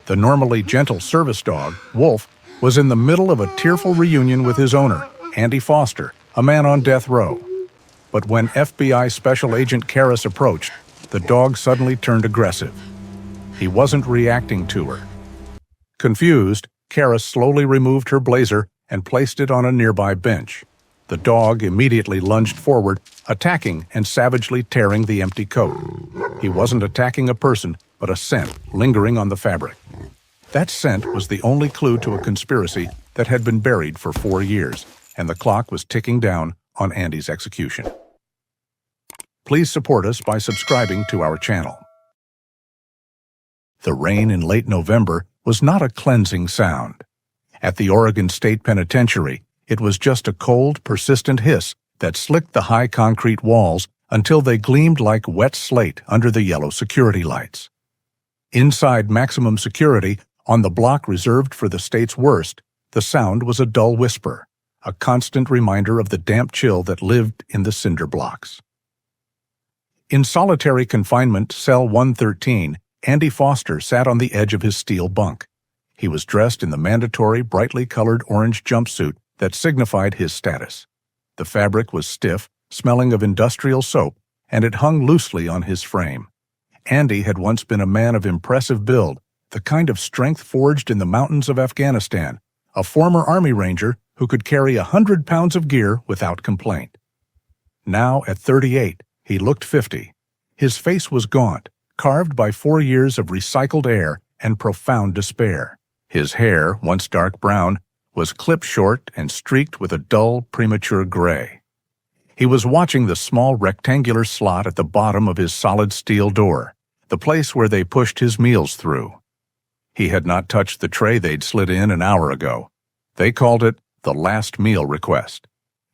The normally gentle service dog, Wolf, was in the middle of a tearful reunion with his owner, Andy Foster, a man on death row. But when FBI Special Agent Karras approached, the dog suddenly turned aggressive. He wasn't reacting to her. Confused, Karras slowly removed her blazer and placed it on a nearby bench. The dog immediately lunged forward, attacking and savagely tearing the empty coat. He wasn't attacking a person, but a scent lingering on the fabric. That scent was the only clue to a conspiracy that had been buried for 4 years, and the clock was ticking down on Andy's execution. Please support us by subscribing to our channel. The rain in late November was not a cleansing sound. At the Oregon State Penitentiary, it was just a cold, persistent hiss that slicked the high concrete walls until they gleamed like wet slate under the yellow security lights. Inside maximum security, on the block reserved for the state's worst, the sound was a dull whisper, a constant reminder of the damp chill that lived in the cinder blocks. In solitary confinement, cell 113, Andy Foster sat on the edge of his steel bunk. He was dressed in the mandatory, brightly colored orange jumpsuit that signified his status. The fabric was stiff, smelling of industrial soap, and it hung loosely on his frame. Andy had once been a man of impressive build, the kind of strength forged in the mountains of Afghanistan, a former Army Ranger who could carry 100 pounds of gear without complaint. Now, at 38, he looked 50. His face was gaunt, carved by 4 years of recycled air and profound despair. His hair, once dark brown, was clipped short and streaked with a dull, premature gray. He was watching the small rectangular slot at the bottom of his solid steel door, the place where they pushed his meals through. He had not touched the tray they'd slid in an hour ago. They called it the last meal request.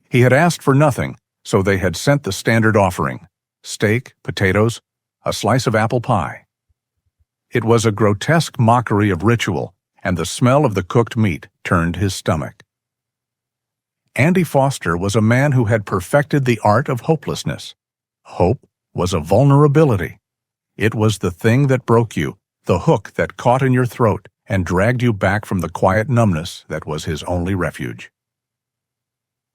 He had asked for nothing, so they had sent the standard offering: steak, potatoes, a slice of apple pie. It was a grotesque mockery of ritual, and the smell of the cooked meat turned his stomach. Andy Foster was a man who had perfected the art of hopelessness. Hope was a vulnerability. It was the thing that broke you, the hook that caught in your throat and dragged you back from the quiet numbness that was his only refuge.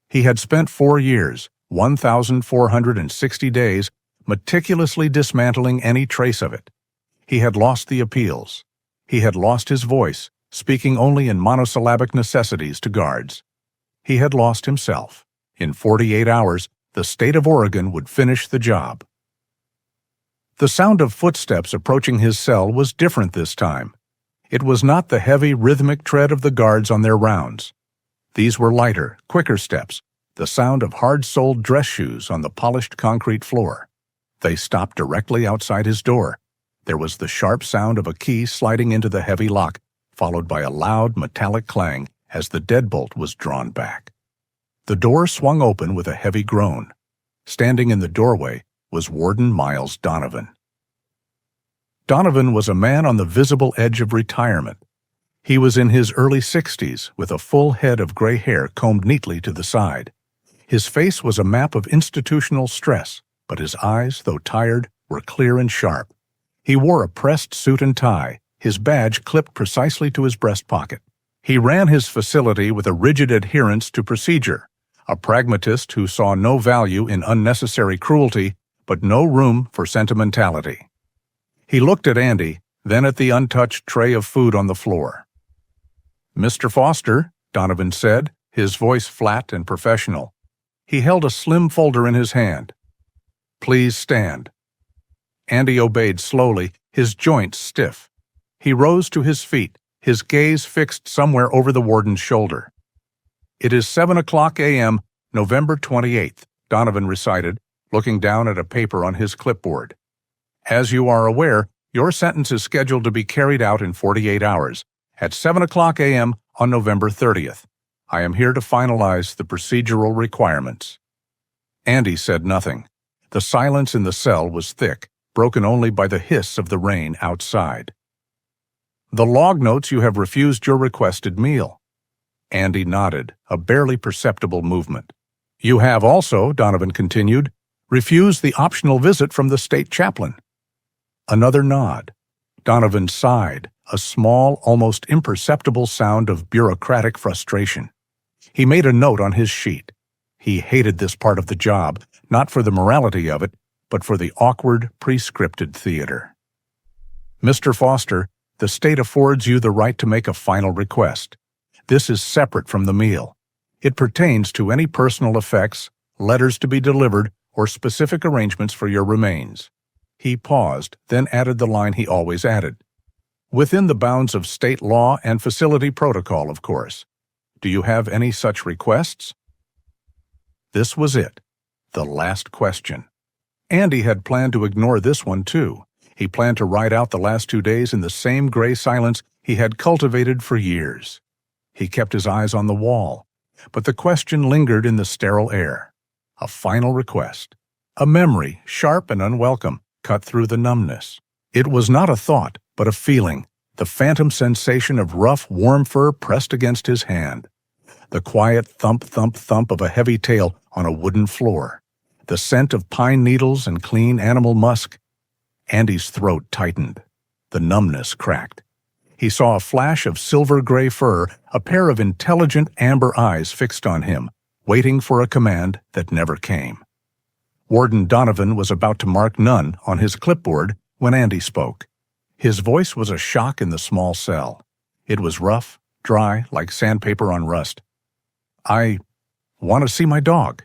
He had spent 4 years, 1,460 days, meticulously dismantling any trace of it. He had lost the appeals. He had lost his voice, speaking only in monosyllabic necessities to guards. He had lost himself. In 48 hours, the state of Oregon would finish the job. The sound of footsteps approaching his cell was different this time. It was not the heavy, rhythmic tread of the guards on their rounds. These were lighter, quicker steps, the sound of hard-soled dress shoes on the polished concrete floor. They stopped directly outside his door. There was the sharp sound of a key sliding into the heavy lock, followed by a loud, metallic clang as the deadbolt was drawn back. The door swung open with a heavy groan. Standing in the doorway was Warden Miles Donovan. Donovan was a man on the visible edge of retirement. He was in his early 60s, with a full head of gray hair combed neatly to the side. His face was a map of institutional stress, but his eyes, though tired, were clear and sharp. He wore a pressed suit and tie, his badge clipped precisely to his breast pocket. He ran his facility with a rigid adherence to procedure, a pragmatist who saw no value in unnecessary cruelty, but no room for sentimentality. He looked at Andy, then at the untouched tray of food on the floor. "Mr. Foster," Donovan said, his voice flat and professional. He held a slim folder in his hand. "Please stand." Andy obeyed slowly, his joints stiff. He rose to his feet, his gaze fixed somewhere over the warden's shoulder. "It is 7:00 a.m., November 28th, Donovan recited, looking down at a paper on his clipboard. "As you are aware, your sentence is scheduled to be carried out in 48 hours, at 7:00 a.m. on November 30th. I am here to finalize the procedural requirements." Andy said nothing. The silence in the cell was thick, broken only by the hiss of the rain outside. "The log notes you have refused your requested meal." Andy nodded, a barely perceptible movement. "You have also," Donovan continued, "refused the optional visit from the state chaplain." Another nod. Donovan sighed, a small, almost imperceptible sound of bureaucratic frustration. He made a note on his sheet. He hated this part of the job, not for the morality of it, but for the awkward, pre-scripted theater. Mr. Foster, the state affords you the right to make a final request. This is separate from the meal. It pertains to any personal effects, letters to be delivered, or specific arrangements for your remains. He paused, then added the line he always added. Within the bounds of state law and facility protocol, of course. Do you have any such requests? This was it. The last question. Andy had planned to ignore this one, too. He planned to ride out the last 2 days in the same gray silence he had cultivated for years. He kept his eyes on the wall, but the question lingered in the sterile air. A final request. A memory, sharp and unwelcome, cut through the numbness. It was not a thought, but a feeling, the phantom sensation of rough, warm fur pressed against his hand. The quiet thump, thump, thump of a heavy tail on a wooden floor. The scent of pine needles and clean animal musk. Andy's throat tightened. The numbness cracked. He saw a flash of silver-gray fur, a pair of intelligent amber eyes fixed on him, waiting for a command that never came. Warden Donovan was about to mark none on his clipboard when Andy spoke. His voice was a shock in the small cell. It was rough, dry, like sandpaper on rust. I want to see my dog.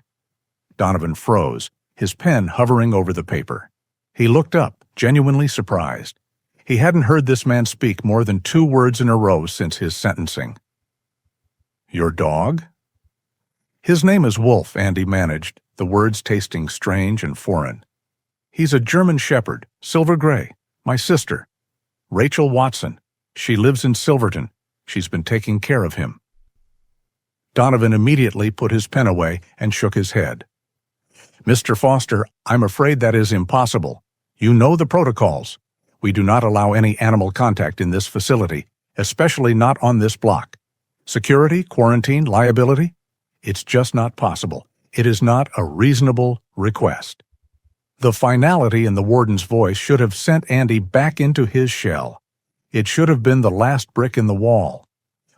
Donovan froze, his pen hovering over the paper. He looked up, genuinely surprised. He hadn't heard this man speak more than 2 words in a row since his sentencing. Your dog? His name is Wolf, Andy managed, the words tasting strange and foreign. He's a German shepherd, silver gray, my sister. Rachel Watson. She lives in Silverton. She's been taking care of him. Donovan immediately put his pen away and shook his head. Mr. Foster, I'm afraid that is impossible. You know the protocols. We do not allow any animal contact in this facility, especially not on this block. Security, quarantine, liability? It's just not possible. It is not a reasonable request. The finality in the warden's voice should have sent Andy back into his shell. It should have been the last brick in the wall.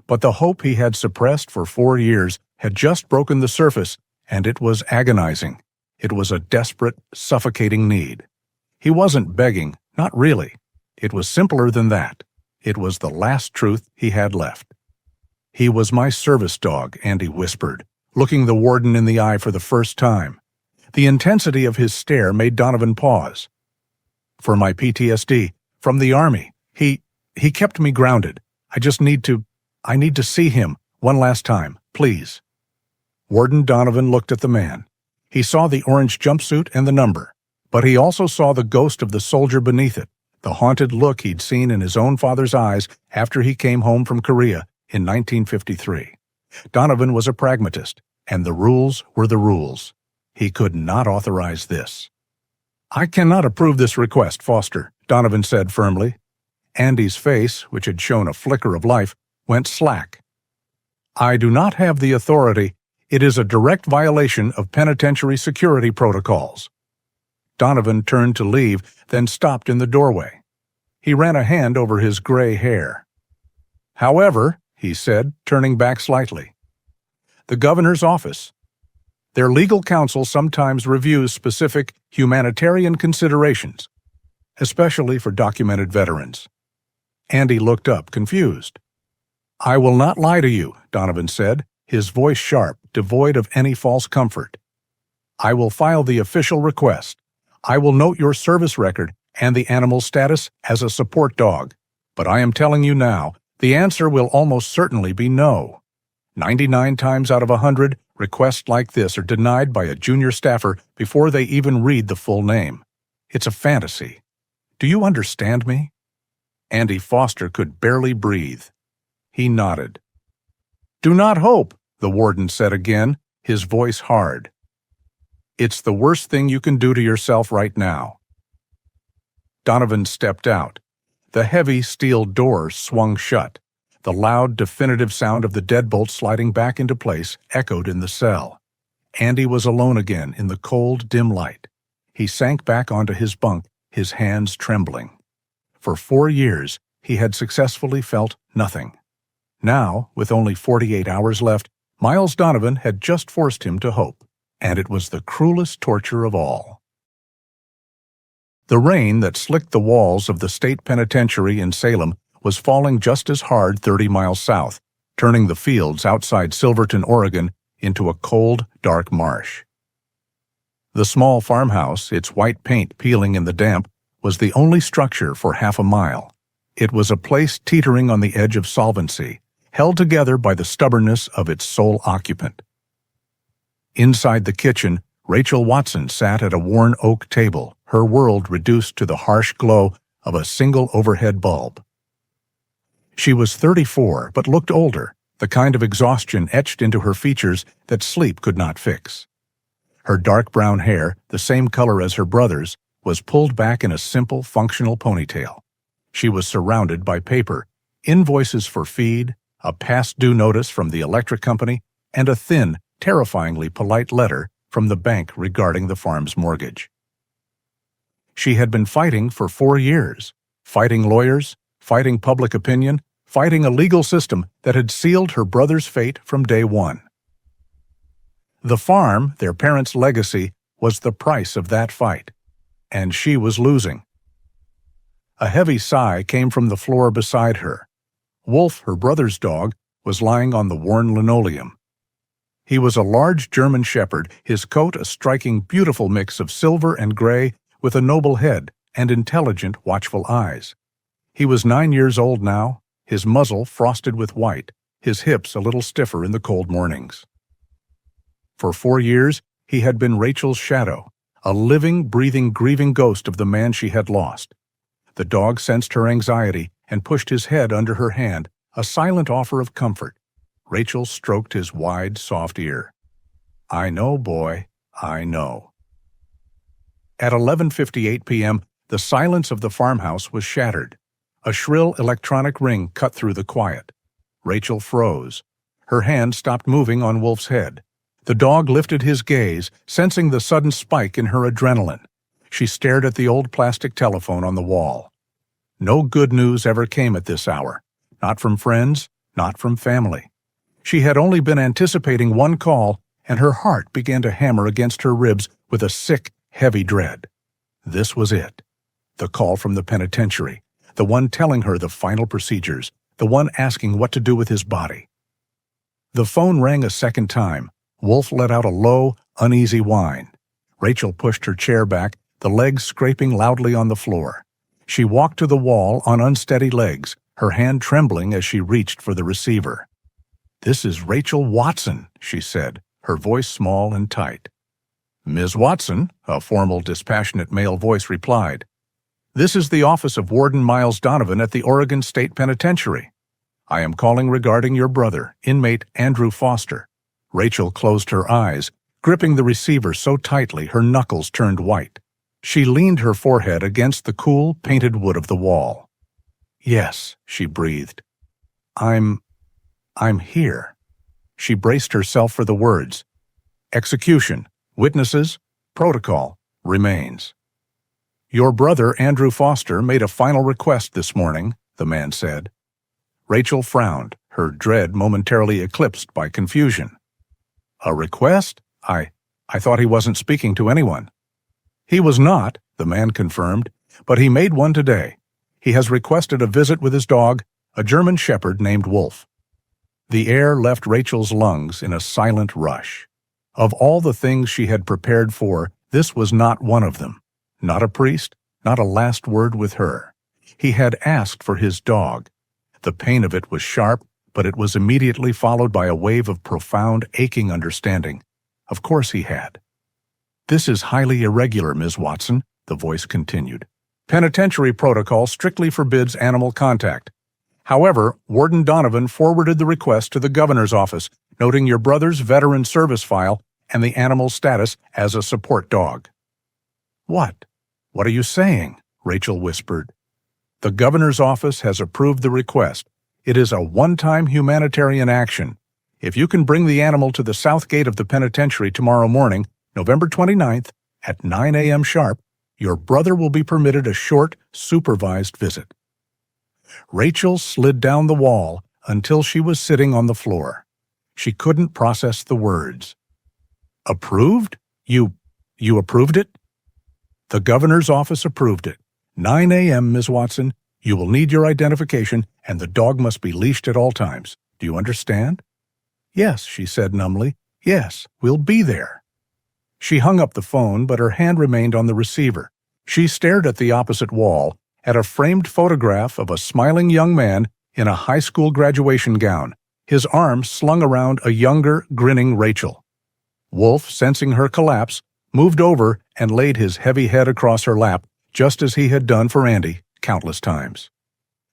But the hope he had suppressed for 4 years had just broken the surface, and it was agonizing. It was a desperate, suffocating need. He wasn't begging, not really. It was simpler than that. It was the last truth he had left. He was my service dog, Andy whispered, looking the warden in the eye for the first time. The intensity of his stare made Donovan pause. For my PTSD, from the Army, he kept me grounded. I need to see him one last time, please. Warden Donovan looked at the man. He saw the orange jumpsuit and the number, but he also saw the ghost of the soldier beneath it, the haunted look he'd seen in his own father's eyes after he came home from Korea in 1953. Donovan was a pragmatist, and the rules were the rules. He could not authorize this. I cannot approve this request, Foster, Donovan said firmly. Andy's face, which had shown a flicker of life, went slack. I do not have the authority. It is a direct violation of penitentiary security protocols. Donovan turned to leave, then stopped in the doorway. He ran a hand over his gray hair. However, he said, turning back slightly, the governor's office. Their legal counsel sometimes reviews specific humanitarian considerations, especially for documented veterans. Andy looked up, confused. I will not lie to you, Donovan said, his voice sharp, devoid of any false comfort. I will file the official request. I will note your service record and the animal's status as a support dog. But I am telling you now, the answer will almost certainly be no. 99 times out of 100, requests like this are denied by a junior staffer before they even read the full name. It's a fantasy. Do you understand me? Andy Foster could barely breathe. He nodded. Do not hope, the warden said again, his voice hard. It's the worst thing you can do to yourself right now. Donovan stepped out. The heavy steel doors swung shut. The loud, definitive sound of the deadbolt sliding back into place echoed in the cell. Andy was alone again in the cold, dim light. He sank back onto his bunk, his hands trembling. For 4 years, he had successfully felt nothing. Now, with only 48 hours left, Miles Donovan had just forced him to hope, and it was the cruelest torture of all. The rain that slicked the walls of the state penitentiary in Salem was falling just as hard 30 miles south, turning the fields outside Silverton, Oregon, into a cold, dark marsh. The small farmhouse, its white paint peeling in the damp, was the only structure for half a mile. It was a place teetering on the edge of solvency, held together by the stubbornness of its sole occupant. Inside the kitchen, Rachel Watson sat at a worn oak table, her world reduced to the harsh glow of a single overhead bulb. She was 34, but looked older, the kind of exhaustion etched into her features that sleep could not fix. Her dark brown hair, the same color as her brother's, was pulled back in a simple, functional ponytail. She was surrounded by paper, invoices for feed, a past due notice from the electric company, and a thin, terrifyingly polite letter from the bank regarding the farm's mortgage. She had been fighting for 4 years, fighting lawyers, fighting public opinion, fighting a legal system that had sealed her brother's fate from day one. The farm, their parents' legacy, was the price of that fight, and she was losing. A heavy sigh came from the floor beside her. Wolf, her brother's dog, was lying on the worn linoleum. He was a large German shepherd, his coat a striking, beautiful mix of silver and gray, with a noble head and intelligent, watchful eyes. He was 9 years old now, his muzzle frosted with white, his hips a little stiffer in the cold mornings. For 4 years, he had been Rachel's shadow, a living, breathing, grieving ghost of the man she had lost. The dog sensed her anxiety and pushed his head under her hand, a silent offer of comfort. Rachel stroked his wide, soft ear. "I know, boy, I know." At 11:58 p.m., the silence of the farmhouse was shattered. A shrill electronic ring cut through the quiet. Rachel froze. Her hand stopped moving on Wolf's head. The dog lifted his gaze, sensing the sudden spike in her adrenaline. She stared at the old plastic telephone on the wall. No good news ever came at this hour. Not from friends, not from family. She had only been anticipating one call, and her heart began to hammer against her ribs with a sick, heavy dread. This was it. The call from the penitentiary, the one telling her the final procedures, the one asking what to do with his body. The phone rang a second time. Wolf let out a low, uneasy whine. Rachel pushed her chair back, the legs scraping loudly on the floor. She walked to the wall on unsteady legs, her hand trembling as she reached for the receiver. "This is Rachel Watson," she said, her voice small and tight. "Ms. Watson," a formal, dispassionate male voice replied. "This is the office of Warden Miles Donovan at the Oregon State Penitentiary. I am calling regarding your brother, inmate Andrew Foster." Rachel closed her eyes, gripping the receiver so tightly her knuckles turned white. She leaned her forehead against the cool, painted wood of the wall. "Yes," she breathed. I'm here." She braced herself for the words. "Execution, witnesses, protocol, remains." "Your brother, Andrew Foster, made a final request this morning," the man said. Rachel frowned, her dread momentarily eclipsed by confusion. "A request? I thought he wasn't speaking to anyone." "He was not," the man confirmed, "but he made one today. He has requested a visit with his dog, a German shepherd named Wolf." The air left Rachel's lungs in a silent rush. Of all the things she had prepared for, this was not one of them. Not a priest, not a last word with her. He had asked for his dog. The pain of it was sharp, but it was immediately followed by a wave of profound, aching understanding. Of course he had. "This is highly irregular, Ms. Watson," the voice continued. "Penitentiary protocol strictly forbids animal contact. However, Warden Donovan forwarded the request to the governor's office, noting your brother's veteran service file and the animal's status as a support dog." "What? What are you saying?" Rachel whispered. "The governor's office has approved the request. It is a one-time humanitarian action. If you can bring the animal to the south gate of the penitentiary tomorrow morning, November 29th, at 9 a.m. sharp, Your brother will be permitted a short, supervised visit." Rachel slid down the wall until she was sitting on the floor. She couldn't process the words. "Approved? You approved it?" "The governor's office approved it. 9 a.m., Ms. Watson. You will need your identification, and the dog must be leashed at all times. Do you understand?" "Yes," she said numbly. "Yes, we'll be there." She hung up the phone, but her hand remained on the receiver. She stared at the opposite wall, at a framed photograph of a smiling young man in a high school graduation gown, his arms slung around a younger, grinning Rachel. Wolf, sensing her collapse, moved over and laid his heavy head across her lap, just as he had done for Andy countless times.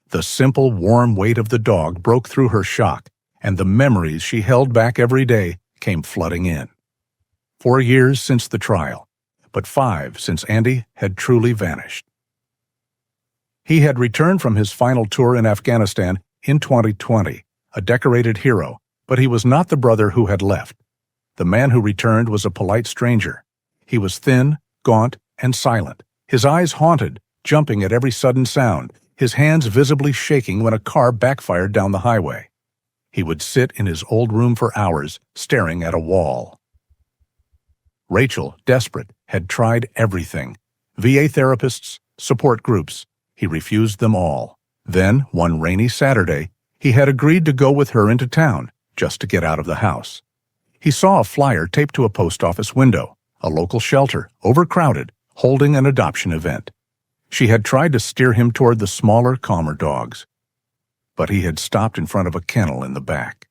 The simple, warm weight of the dog broke through her shock, and the memories she held back every day came flooding in. 4 years since the trial, but 5 since Andy had truly vanished. He had returned from his final tour in Afghanistan in 2020, a decorated hero, but he was not the brother who had left. The man who returned was a polite stranger. He was thin, gaunt, and silent, his eyes haunted, jumping at every sudden sound, his hands visibly shaking when a car backfired down the highway. He would sit in his old room for hours, staring at a wall. Rachel, desperate, had tried everything. VA therapists, support groups. He refused them all. Then, one rainy Saturday, he had agreed to go with her into town, just to get out of the house. He saw a flyer taped to a post office window, a local shelter, overcrowded, holding an adoption event. She had tried to steer him toward the smaller, calmer dogs. But he had stopped in front of a kennel in the back.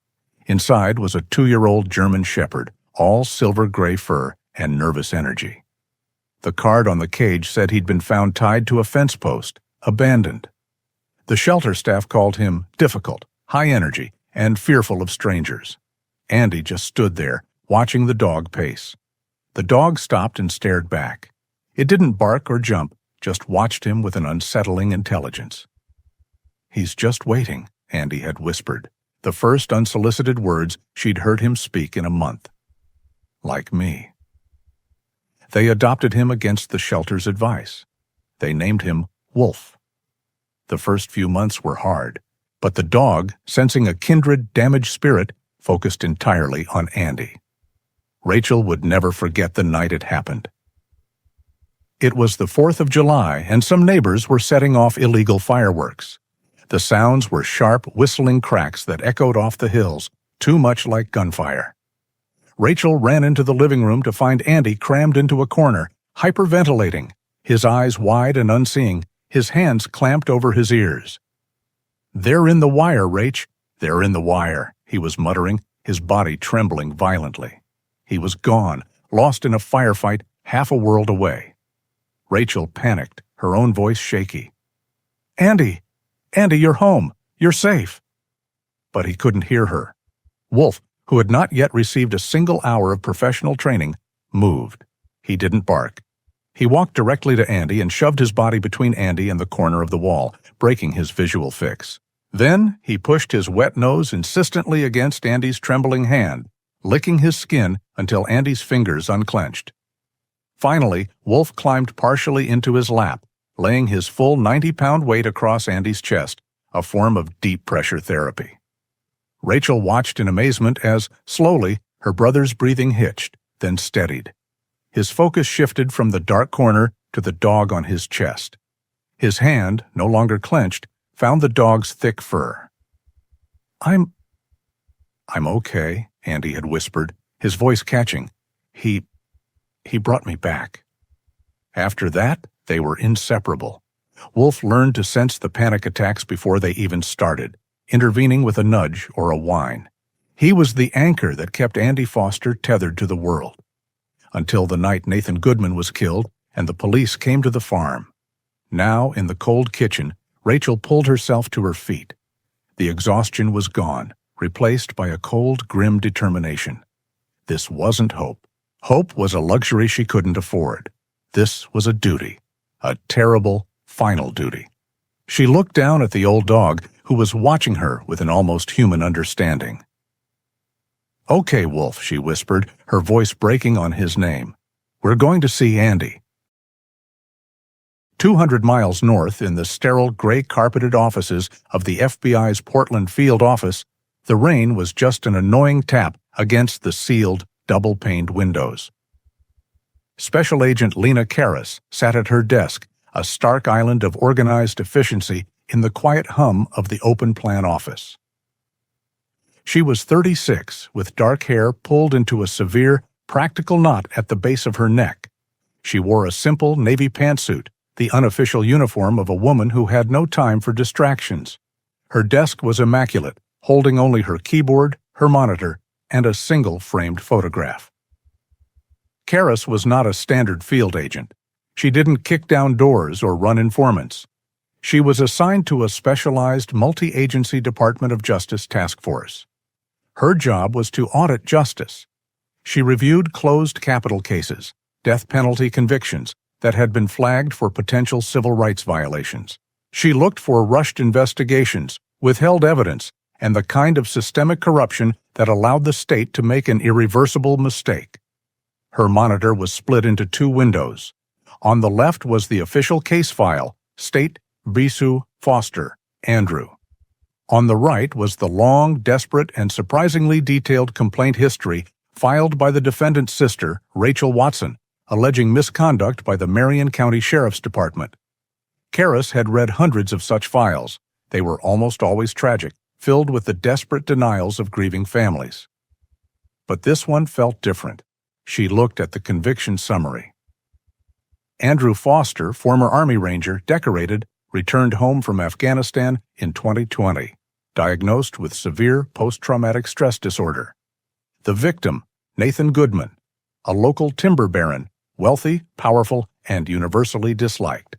Inside was a 2-year-old German Shepherd, all silver gray fur and nervous energy. The card on the cage said he'd been found tied to a fence post, abandoned. The shelter staff called him difficult, high energy, and fearful of strangers. Andy just stood there, watching the dog pace. The dog stopped and stared back. It didn't bark or jump, just watched him with an unsettling intelligence. "He's just waiting," Andy had whispered, the first unsolicited words she'd heard him speak in a month. "Like me." They adopted him against the shelter's advice. They named him Wolf. The first few months were hard, but the dog, sensing a kindred damaged spirit, focused entirely on Andy. Rachel would never forget the night it happened. It was the 4th of July, and some neighbors were setting off illegal fireworks. The sounds were sharp, whistling cracks that echoed off the hills, too much like gunfire. Rachel ran into the living room to find Andy crammed into a corner, hyperventilating, his eyes wide and unseeing, his hands clamped over his ears. "They're in the wire, Rach. They're in the wire," he was muttering, his body trembling violently. He was gone, lost in a firefight half a world away. Rachel panicked, her own voice shaky. "Andy! Andy, you're home. You're safe." But he couldn't hear her. Wolf, who had not yet received a single hour of professional training, moved. He didn't bark. He walked directly to Andy and shoved his body between Andy and the corner of the wall, breaking his visual fix. Then he pushed his wet nose insistently against Andy's trembling hand, licking his skin until Andy's fingers unclenched. Finally, Wolf climbed partially into his lap, laying his full 90-pound weight across Andy's chest, a form of deep pressure therapy. Rachel watched in amazement as, slowly, her brother's breathing hitched, then steadied. His focus shifted from the dark corner to the dog on his chest. His hand, no longer clenched, found the dog's thick fur. I'm okay," Andy had whispered, his voice catching. He brought me back." After that, they were inseparable. Wolf learned to sense the panic attacks before they even started, intervening with a nudge or a whine. He was the anchor that kept Andy Foster tethered to the world. Until the night Nathan Goodman was killed and the police came to the farm. Now, in the cold kitchen, Rachel pulled herself to her feet. The exhaustion was gone, replaced by a cold, grim determination. This wasn't hope. Hope was a luxury she couldn't afford. This was a duty, a terrible, final duty. She looked down at the old dog, who was watching her with an almost human understanding. "Okay, Wolf," she whispered, her voice breaking on his name. "We're going to see Andy." 200 miles north, in the sterile gray-carpeted offices of the FBI's Portland field office, the rain was just an annoying tap against the sealed, double-paned windows. Special Agent Lena Karras sat at her desk, a stark island of organized efficiency in the quiet hum of the open-plan office. She was 36, with dark hair pulled into a severe, practical knot at the base of her neck. She wore a simple navy pantsuit, the unofficial uniform of a woman who had no time for distractions. Her desk was immaculate, holding only her keyboard, her monitor, and a single framed photograph. Karras was not a standard field agent. She didn't kick down doors or run informants. She was assigned to a specialized multi-agency Department of Justice task force. Her job was to audit justice. She reviewed closed capital cases, death penalty convictions that had been flagged for potential civil rights violations. She looked for rushed investigations, withheld evidence, and the kind of systemic corruption that allowed the state to make an irreversible mistake. Her monitor was split into two windows. On the left was the official case file, State Bisu Foster, Andrew. On the right was the long, desperate, and surprisingly detailed complaint history filed by the defendant's sister, Rachel Watson, alleging misconduct by the Marion County Sheriff's Department. Karras had read hundreds of such files. They were almost always tragic, filled with the desperate denials of grieving families. But this one felt different. She looked at the conviction summary. Andrew Foster, former Army Ranger, decorated, returned home from Afghanistan in 2020, diagnosed with severe post-traumatic stress disorder. The victim, Nathan Goodman, a local timber baron, wealthy, powerful, and universally disliked.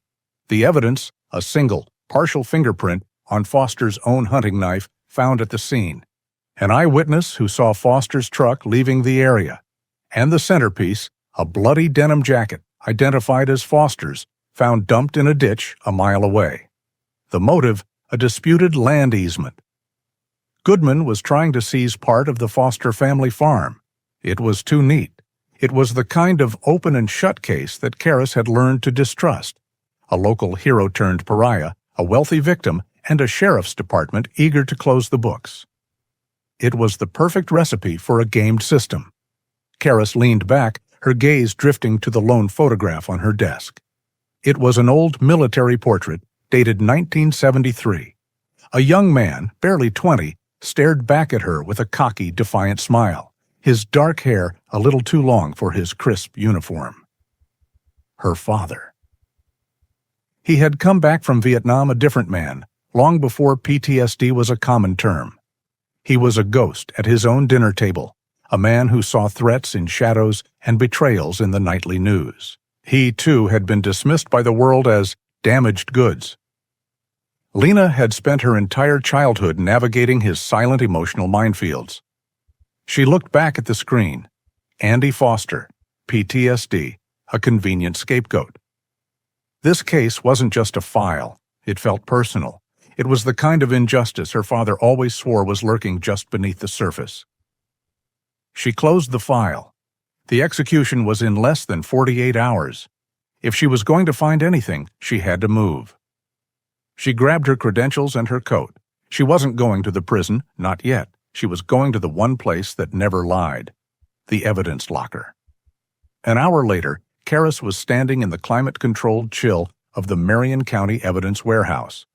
The evidence, a single, partial fingerprint on Foster's own hunting knife found at the scene. An eyewitness who saw Foster's truck leaving the area. And the centerpiece, a bloody denim jacket, identified as Foster's, found dumped in a ditch a mile away. The motive, a disputed land easement. Goodman was trying to seize part of the Foster family farm. It was too neat. It was the kind of open and shut case that Karras had learned to distrust. A local hero turned pariah, a wealthy victim, and a sheriff's department eager to close the books. It was the perfect recipe for a gamed system. Karras leaned back, her gaze drifting to the lone photograph on her desk. It was an old military portrait, dated 1973. A young man, barely 20, stared back at her with a cocky, defiant smile, his dark hair a little too long for his crisp uniform. Her father. He had come back from Vietnam a different man, long before PTSD was a common term. He was a ghost at his own dinner table, a man who saw threats in shadows and betrayals in the nightly news. He, too, had been dismissed by the world as damaged goods. Lena had spent her entire childhood navigating his silent emotional minefields. She looked back at the screen. Andy Foster, PTSD, a convenient scapegoat. This case wasn't just a file. It felt personal. It was the kind of injustice her father always swore was lurking just beneath the surface. She closed the file. The execution was in less than 48 hours. If she was going to find anything, she had to move. She grabbed her credentials and her coat. She wasn't going to the prison, not yet. She was going to the one place that never lied, the evidence locker. An hour later, Karras was standing in the climate-controlled chill of the Marion County Evidence Warehouse.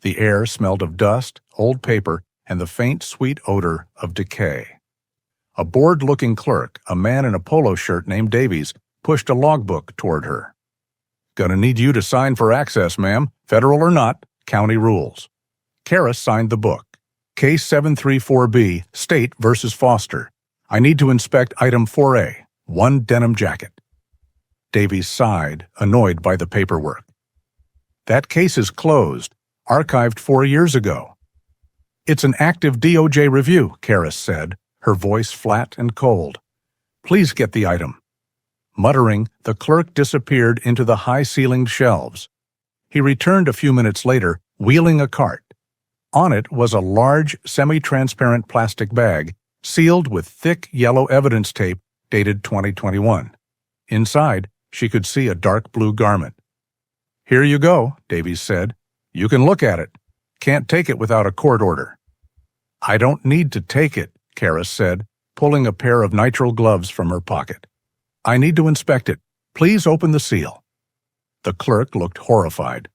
The air smelled of dust, old paper, and the faint, sweet odor of decay. A bored-looking clerk, a man in a polo shirt named Davies, pushed a logbook toward her. "Gonna need you to sign for access, ma'am. Federal or not, county rules." Karras signed the book. Case 734B, State versus Foster. I need to inspect item 4A, one denim jacket. Davies sighed, annoyed by the paperwork. That case is closed, archived 4 years ago. It's an active DOJ review, Karras said, her voice flat and cold. Please get the item. Muttering, the clerk disappeared into the high-ceilinged shelves. He returned a few minutes later, wheeling a cart. On it was a large, semi-transparent plastic bag, sealed with thick yellow evidence tape dated 2021. Inside, she could see a dark blue garment. "Here you go," Davies said. "You can look at it. Can't take it without a court order." "I don't need to take it," Karis said, pulling a pair of nitrile gloves from her pocket. "I need to inspect it. Please open the seal." The clerk looked horrified.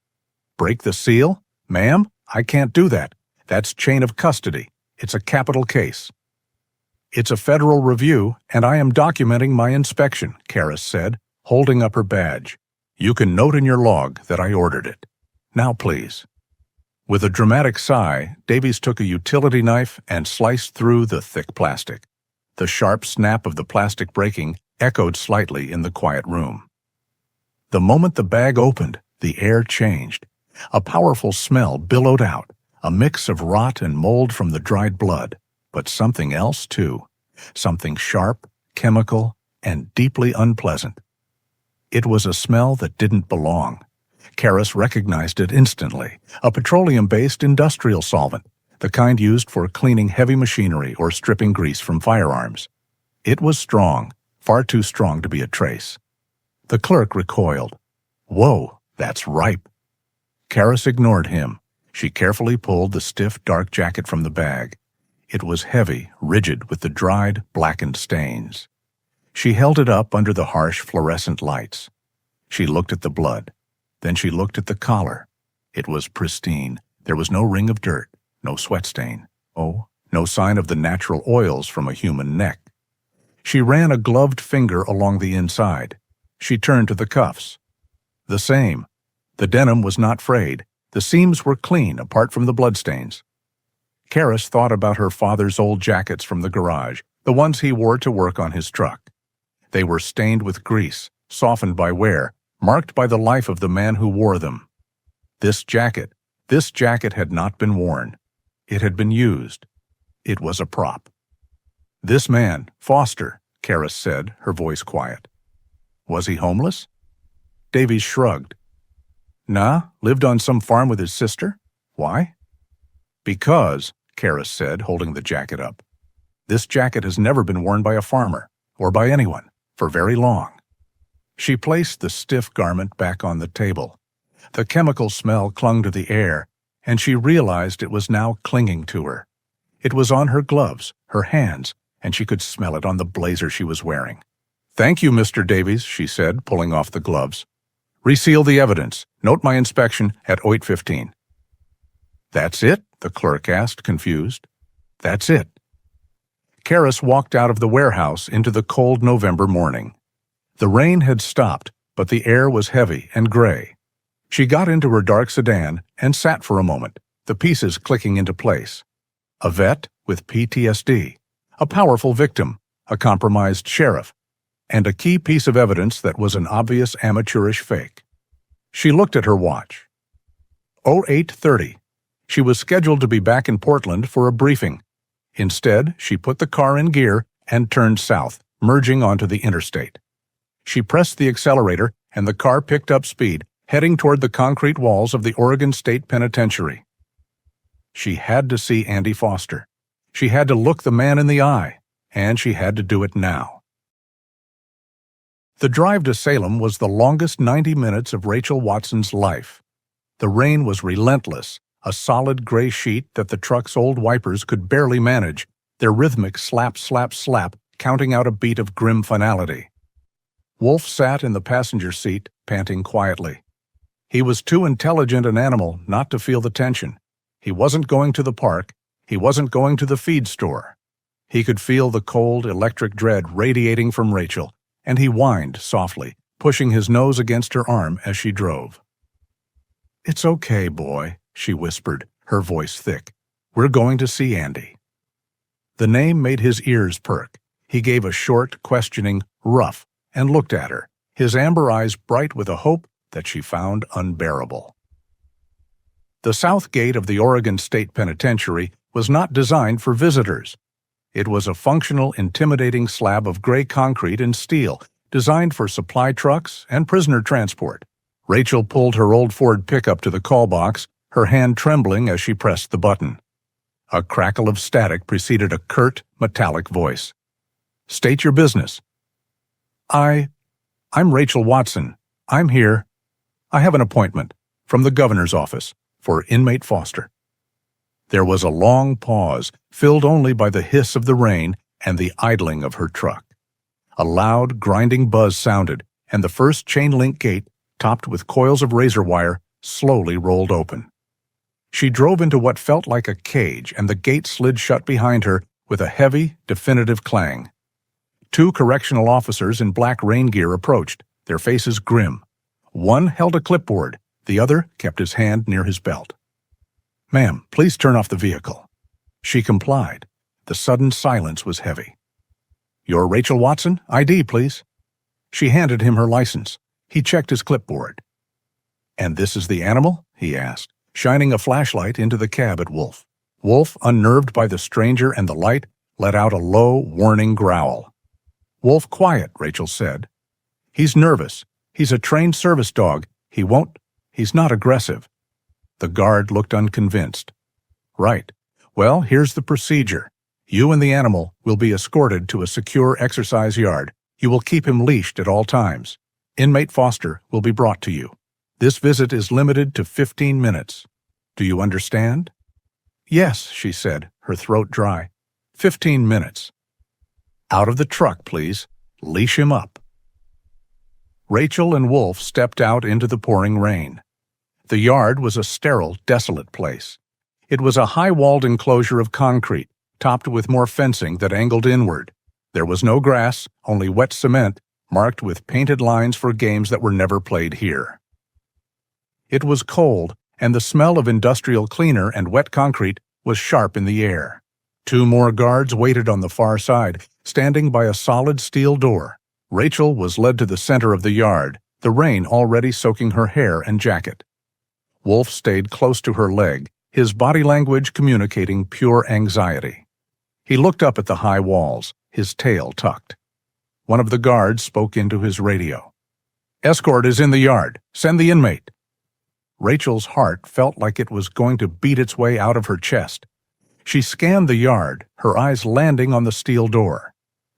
"Break the seal? Ma'am, I can't do that. That's chain of custody. It's a capital case." "It's a federal review, and I am documenting my inspection," Karis said, holding up her badge. "You can note in your log that I ordered it. Now, please." With a dramatic sigh, Davies took a utility knife and sliced through the thick plastic. The sharp snap of the plastic breaking echoed slightly in the quiet room. The moment the bag opened, the air changed. A powerful smell billowed out, a mix of rot and mold from the dried blood, but something else too, something sharp, chemical, and deeply unpleasant. It was a smell that didn't belong. Karis recognized it instantly, a petroleum-based industrial solvent, the kind used for cleaning heavy machinery or stripping grease from firearms. It was strong, far too strong to be a trace. The clerk recoiled. "Whoa, that's ripe." Karis ignored him. She carefully pulled the stiff, dark jacket from the bag. It was heavy, rigid with the dried, blackened stains. She held it up under the harsh, fluorescent lights. She looked at the blood. Then she looked at the collar. It was pristine. There was no ring of dirt, no sweat stain. Oh, no sign of the natural oils from a human neck. She ran a gloved finger along the inside. She turned to the cuffs. The same. The denim was not frayed. The seams were clean, apart from the bloodstains. Karis thought about her father's old jackets from the garage, the ones he wore to work on his truck. They were stained with grease, softened by wear, marked by the life of the man who wore them. This jacket had not been worn. It had been used. It was a prop. "This man, Foster," Karis said, her voice quiet. "Was he homeless?" Davies shrugged. "Nah, lived on some farm with his sister. Why?" "Because," Karis said, holding the jacket up, "this jacket has never been worn by a farmer, or by anyone, for very long." She placed the stiff garment back on the table. The chemical smell clung to the air, and she realized it was now clinging to her. It was on her gloves, her hands, and she could smell it on the blazer she was wearing. "Thank you, Mr. Davies," she said, pulling off the gloves. "Reseal the evidence. Note my inspection at 08:15. "That's it?" the clerk asked, confused. "That's it." Karis walked out of the warehouse into the cold November morning. The rain had stopped, but the air was heavy and gray. She got into her dark sedan and sat for a moment, the pieces clicking into place. A vet with PTSD, a powerful victim, a compromised sheriff, and a key piece of evidence that was an obvious amateurish fake. She looked at her watch. 08:30. She was scheduled to be back in Portland for a briefing. Instead, she put the car in gear and turned south, merging onto the interstate. She pressed the accelerator, and the car picked up speed, heading toward the concrete walls of the Oregon State Penitentiary. She had to see Andy Foster. She had to look the man in the eye, and she had to do it now. The drive to Salem was the longest 90 minutes of Rachel Watson's life. The rain was relentless, a solid gray sheet that the truck's old wipers could barely manage, their rhythmic slap, slap, slap, counting out a beat of grim finality. Wolf sat in the passenger seat, panting quietly. He was too intelligent an animal not to feel the tension. He wasn't going to the park. He wasn't going to the feed store. He could feel the cold, electric dread radiating from Rachel, and he whined softly, pushing his nose against her arm as she drove. "It's okay, boy," she whispered, her voice thick. "We're going to see Andy." The name made his ears perk. He gave a short, questioning "rough," and looked at her, his amber eyes bright with a hope that she found unbearable. The south gate of the Oregon State Penitentiary was not designed for visitors. It was a functional, intimidating slab of gray concrete and steel, designed for supply trucks and prisoner transport. Rachel pulled her old Ford pickup to the call box, her hand trembling as she pressed the button. A crackle of static preceded a curt, metallic voice. "State your business." I'm Rachel Watson. I'm here." I have an appointment from the governor's office for inmate Foster." There was a long pause, filled only by the hiss of the rain and the idling of her truck. A loud, grinding buzz sounded, and the first chain-link gate, topped with coils of razor wire, slowly rolled open. She drove into what felt like a cage, and the gate slid shut behind her with a heavy, definitive clang. 2 correctional officers in black rain gear approached, their faces grim. One held a clipboard, the other kept his hand near his belt. "Ma'am, please turn off the vehicle." She complied. The sudden silence was heavy. "You're Rachel Watson? ID, please." She handed him her license. He checked his clipboard. "And this is the animal?" he asked, shining a flashlight into the cab at Wolf. Wolf, unnerved by the stranger and the light, let out a low, warning growl. "Wolf, quiet," Rachel said. "He's nervous. He's a trained service dog. He's not aggressive." The guard looked unconvinced. "Right. Well, here's the procedure. You and the animal will be escorted to a secure exercise yard. You will keep him leashed at all times. Inmate Foster will be brought to you. This visit is limited to 15 minutes. Do you understand?" "Yes," she said, her throat dry. 15 minutes. "Out of the truck, please. Leash him up." Rachel and Wolf stepped out into the pouring rain. The yard was a sterile, desolate place. It was a high-walled enclosure of concrete, topped with more fencing that angled inward. There was no grass, only wet cement, marked with painted lines for games that were never played here. It was cold, and the smell of industrial cleaner and wet concrete was sharp in the air. 2 more guards waited on the far side, standing by a solid steel door. Rachel was led to the center of the yard, the rain already soaking her hair and jacket. Wolf stayed close to her leg, his body language communicating pure anxiety. He looked up at the high walls, his tail tucked. One of the guards spoke into his radio. "Escort is in the yard. Send the inmate." Rachel's heart felt like it was going to beat its way out of her chest. She scanned the yard, her eyes landing on the steel door.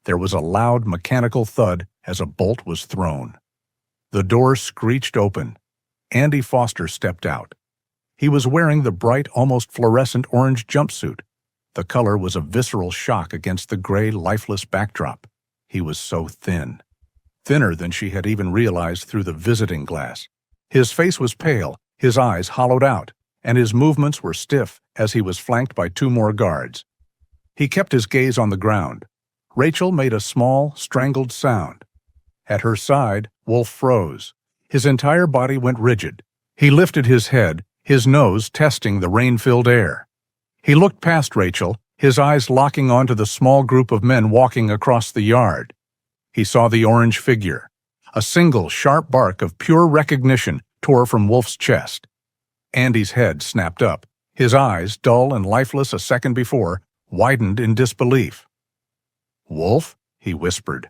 There was a loud mechanical thud as a bolt was thrown. The door screeched open. Andy Foster stepped out. He was wearing the bright, almost fluorescent orange jumpsuit. The color was a visceral shock against the gray, lifeless backdrop. He was so thin. Thinner than she had even realized through the visiting glass. His face was pale, his eyes hollowed out, and his movements were stiff as he was flanked by 2 more guards. He kept his gaze on the ground. Rachel made a small, strangled sound. At her side, Wolf froze. His entire body went rigid. He lifted his head, his nose testing the rain-filled air. He looked past Rachel, his eyes locking onto the small group of men walking across the yard. He saw the orange figure. A single, sharp bark of pure recognition tore from Wolf's chest. Andy's head snapped up. His eyes, dull and lifeless a second before, widened in disbelief. "Wolf?" he whispered.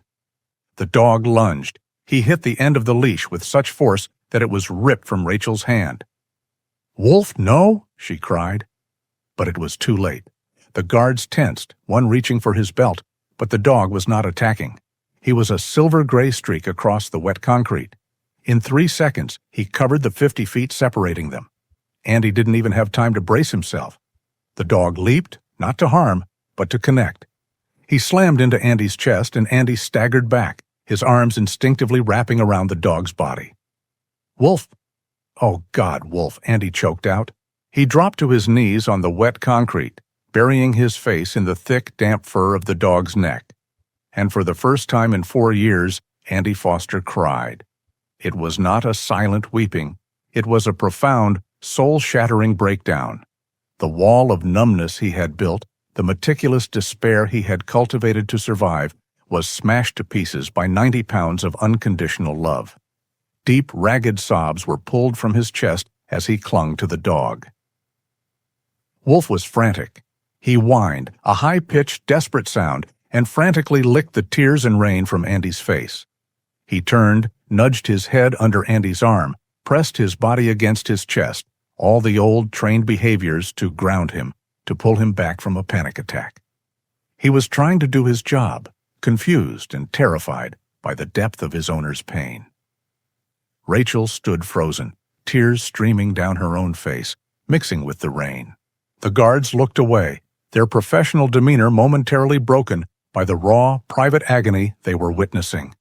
The dog lunged. He hit the end of the leash with such force that it was ripped from Rachel's hand. "Wolf, no!" she cried. But it was too late. The guards tensed, one reaching for his belt, but the dog was not attacking. He was a silver-gray streak across the wet concrete. In 3 seconds, he covered the 50 feet separating them. Andy didn't even have time to brace himself. The dog leaped, not to harm, but to connect. He slammed into Andy's chest, and Andy staggered back, his arms instinctively wrapping around the dog's body. "Wolf!" "Oh, God, Wolf," Andy choked out. He dropped to his knees on the wet concrete, burying his face in the thick, damp fur of the dog's neck. And for the first time in 4 years, Andy Foster cried. It was not a silent weeping. It was a profound, soul-shattering breakdown. The wall of numbness he had built, the meticulous despair he had cultivated to survive, was smashed to pieces by 90 pounds of unconditional love. Deep, ragged sobs were pulled from his chest as he clung to the dog. Wolf was frantic. He whined, a high-pitched, desperate sound, and frantically licked the tears and rain from Andy's face. He turned, nudged his head under Andy's arm, pressed his body against his chest, all the old trained behaviors to ground him, to pull him back from a panic attack. He was trying to do his job, confused and terrified by the depth of his owner's pain. Rachel stood frozen, tears streaming down her own face, mixing with the rain. The guards looked away, their professional demeanor momentarily broken by the raw, private agony they were witnessing.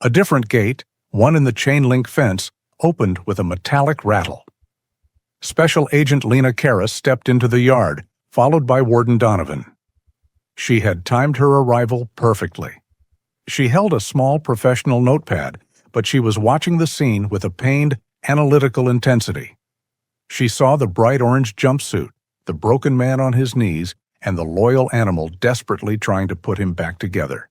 A different gate, one in the chain-link fence, opened with a metallic rattle. Special Agent Lena Karras stepped into the yard, followed by Warden Donovan. She had timed her arrival perfectly. She held a small professional notepad, but she was watching the scene with a pained, analytical intensity. She saw the bright orange jumpsuit, the broken man on his knees, and the loyal animal desperately trying to put him back together.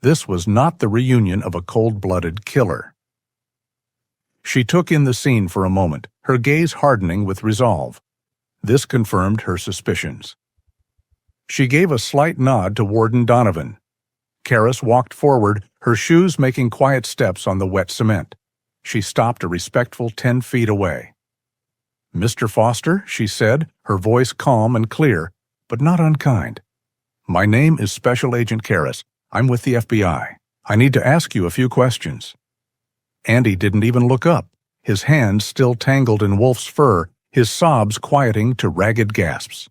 This was not the reunion of a cold-blooded killer. She took in the scene for a moment, her gaze hardening with resolve. This confirmed her suspicions. She gave a slight nod to Warden Donovan. Karras walked forward, her shoes making quiet steps on the wet cement. She stopped a respectful 10 feet away. "Mr. Foster," she said, her voice calm and clear, but not unkind. "My name is Special Agent Karras. I'm with the FBI. I need to ask you a few questions." Andy didn't even look up, his hands still tangled in Wolf's fur, his sobs quieting to ragged gasps.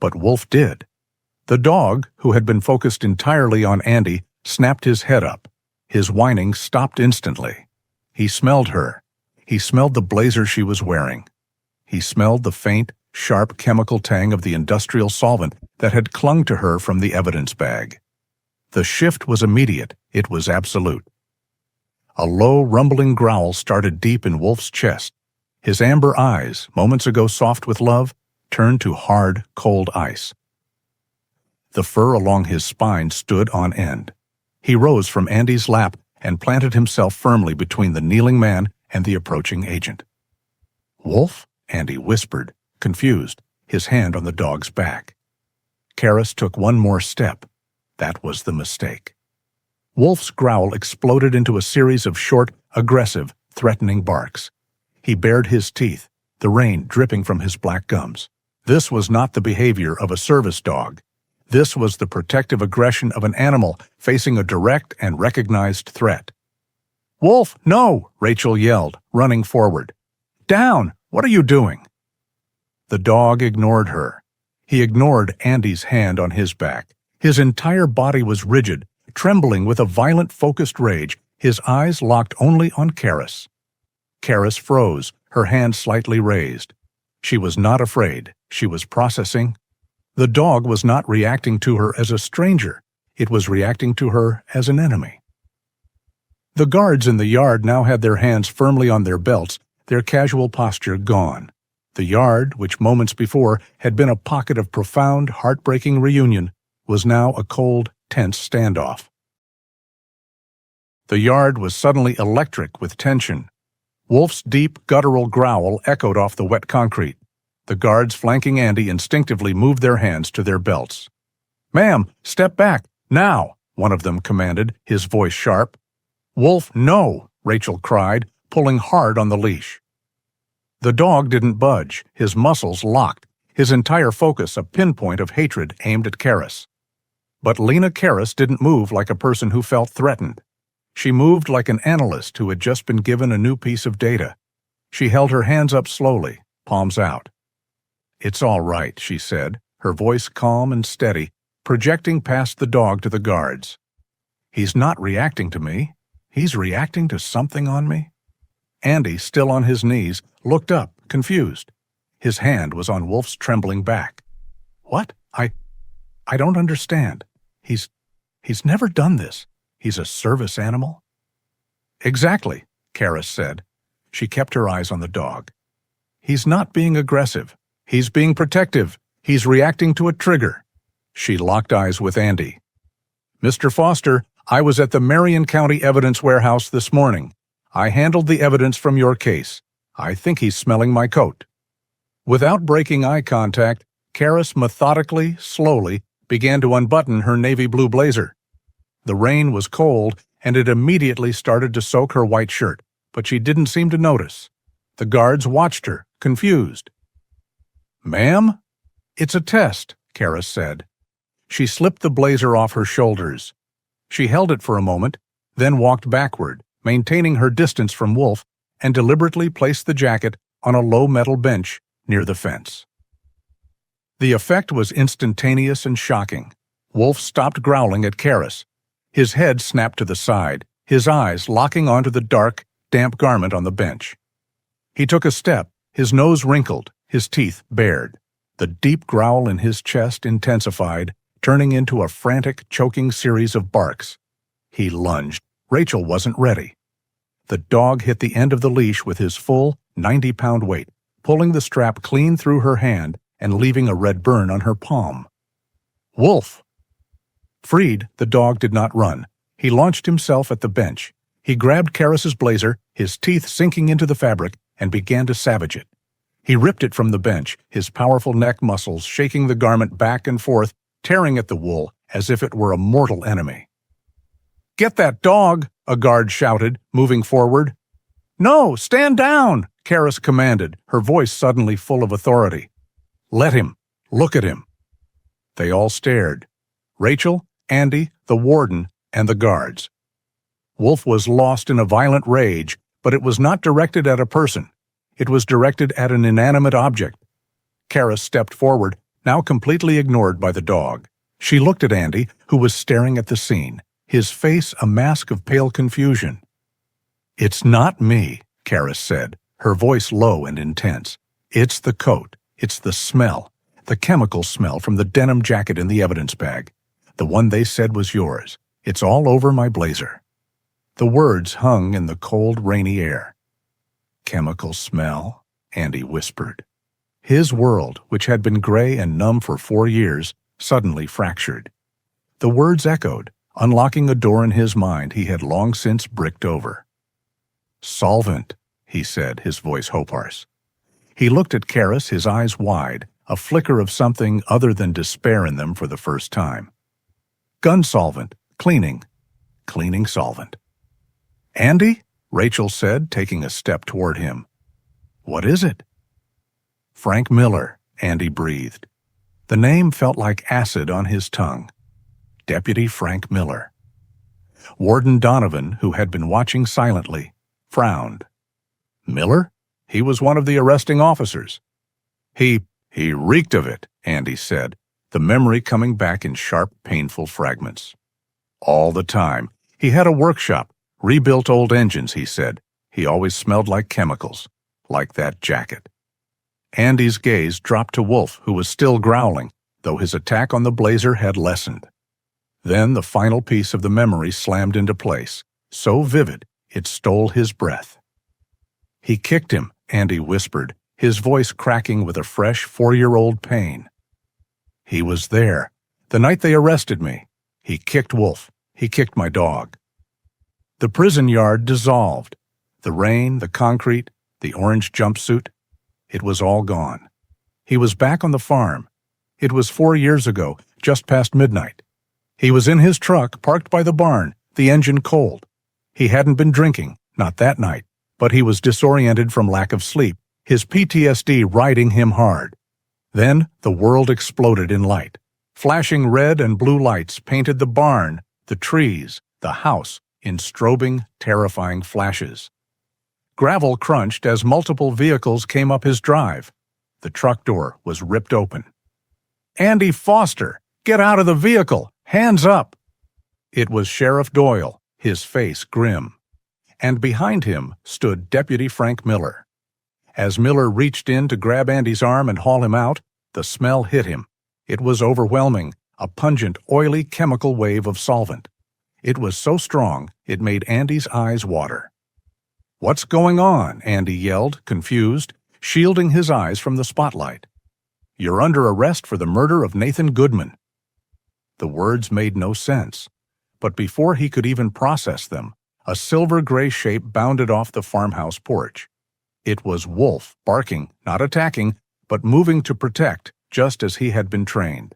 But Wolf did. The dog, who had been focused entirely on Andy, snapped his head up. His whining stopped instantly. He smelled her. He smelled the blazer she was wearing. He smelled the faint, sharp chemical tang of the industrial solvent that had clung to her from the evidence bag. The shift was immediate. It was absolute. A low, rumbling growl started deep in Wolf's chest. His amber eyes, moments ago soft with love, turned to hard, cold ice. The fur along his spine stood on end. He rose from Andy's lap and planted himself firmly between the kneeling man and the approaching agent. "Wolf?" Andy whispered, confused, his hand on the dog's back. Karras took one more step. That was the mistake. Wolf's growl exploded into a series of short, aggressive, threatening barks. He bared his teeth, the rain dripping from his black gums. This was not the behavior of a service dog. This was the protective aggression of an animal facing a direct and recognized threat. "Wolf, no!" Rachel yelled, running forward. "Down! What are you doing?" The dog ignored her. He ignored Andy's hand on his back. His entire body was rigid, trembling with a violent, focused rage, his eyes locked only on Karras. Karras froze, her hand slightly raised. She was not afraid. She was processing. The dog was not reacting to her as a stranger. It was reacting to her as an enemy. The guards in the yard now had their hands firmly on their belts, their casual posture gone. The yard, which moments before had been a pocket of profound, heartbreaking reunion, was now a cold, tense standoff. The yard was suddenly electric with tension. Wolf's deep, guttural growl echoed off the wet concrete. The guards flanking Andy instinctively moved their hands to their belts. "Ma'am, step back, now!" one of them commanded, his voice sharp. "Wolf, no!" Rachel cried, pulling hard on the leash. The dog didn't budge, his muscles locked, his entire focus a pinpoint of hatred aimed at Karras. But Lena Karras didn't move like a person who felt threatened. She moved like an analyst who had just been given a new piece of data. She held her hands up slowly, palms out. "It's all right," she said, her voice calm and steady, projecting past the dog to the guards. "He's not reacting to me. He's reacting to something on me." Andy, still on his knees, looked up, confused. His hand was on Wolf's trembling back. "What? I don't understand. He's never done this. He's a service animal?" "Exactly," Karras said. She kept her eyes on the dog. "He's not being aggressive. He's being protective. He's reacting to a trigger." She locked eyes with Andy. "Mr. Foster, I was at the Marion County Evidence Warehouse this morning. I handled the evidence from your case. I think he's smelling my coat." Without breaking eye contact, Karras methodically, slowly, began to unbutton her navy blue blazer. The rain was cold, and it immediately started to soak her white shirt, but she didn't seem to notice. The guards watched her, confused. "Ma'am?" "It's a test," Karras said. She slipped the blazer off her shoulders. She held it for a moment, then walked backward, maintaining her distance from Wolf and deliberately placed the jacket on a low metal bench near the fence. The effect was instantaneous and shocking. Wolf stopped growling at Karis. His head snapped to the side, his eyes locking onto the dark, damp garment on the bench. He took a step, his nose wrinkled, his teeth bared. The deep growl in his chest intensified, turning into a frantic, choking series of barks. He lunged. Rachel wasn't ready. The dog hit the end of the leash with his full, 90-pound weight, pulling the strap clean through her hand and leaving a red burn on her palm. Wolf! Freed, the dog did not run. He launched himself at the bench. He grabbed Karis's blazer, his teeth sinking into the fabric, and began to savage it. He ripped it from the bench, his powerful neck muscles shaking the garment back and forth, tearing at the wool as if it were a mortal enemy. "Get that dog!" a guard shouted, moving forward. "No, stand down!" Karis commanded, her voice suddenly full of authority. "Let him. Look at him." They all stared. Rachel, Andy, the warden, and the guards. Wolf was lost in a violent rage, but it was not directed at a person. It was directed at an inanimate object. Karis stepped forward, now completely ignored by the dog. She looked at Andy, who was staring at the scene, his face a mask of pale confusion. "It's not me," Karis said, her voice low and intense. "It's the coat. It's the smell. The chemical smell from the denim jacket in the evidence bag. The one they said was yours. It's all over my blazer." The words hung in the cold, rainy air. "Chemical smell," Andy whispered. His world, which had been gray and numb for 4 years, suddenly fractured. The words echoed, unlocking a door in his mind he had long since bricked over. "Solvent," he said, his voice hoarse. He looked at Karis, his eyes wide, a flicker of something other than despair in them for the first time. "Gun solvent, cleaning solvent." "Andy?" Rachel said, taking a step toward him. "What is it?" "Frank Miller," Andy breathed. The name felt like acid on his tongue. Deputy Frank Miller. Warden Donovan, who had been watching silently, frowned. "Miller? He was one of the arresting officers." He reeked of it," Andy said, the memory coming back in sharp, painful fragments. "All the time. He had a workshop, rebuilt old engines," he said. "He always smelled like chemicals, like that jacket." Andy's gaze dropped to Wolf, who was still growling, though his attack on the blazer had lessened. Then the final piece of the memory slammed into place, so vivid it stole his breath. "He kicked him," Andy whispered, his voice cracking with a fresh 4-year-old pain. "He was there, the night they arrested me. He kicked Wolf. He kicked my dog." The prison yard dissolved. The rain, the concrete, the orange jumpsuit. It was all gone. He was back on the farm. It was 4 years ago, just past midnight. He was in his truck, parked by the barn, the engine cold. He hadn't been drinking, not that night, but he was disoriented from lack of sleep, his PTSD riding him hard. Then the world exploded in light. Flashing red and blue lights painted the barn, the trees, the house in strobing, terrifying flashes. Gravel crunched as multiple vehicles came up his drive. The truck door was ripped open. "Andy Foster, get out of the vehicle! Hands up!" It was Sheriff Doyle, his face grim. And behind him stood Deputy Frank Miller. As Miller reached in to grab Andy's arm and haul him out, the smell hit him. It was overwhelming, a pungent, oily chemical wave of solvent. It was so strong, it made Andy's eyes water. "What's going on?" Andy yelled, confused, shielding his eyes from the spotlight. "You're under arrest for the murder of Nathan Goodman." The words made no sense, but before he could even process them, a silver-gray shape bounded off the farmhouse porch. It was Wolf, barking, not attacking, but moving to protect, just as he had been trained.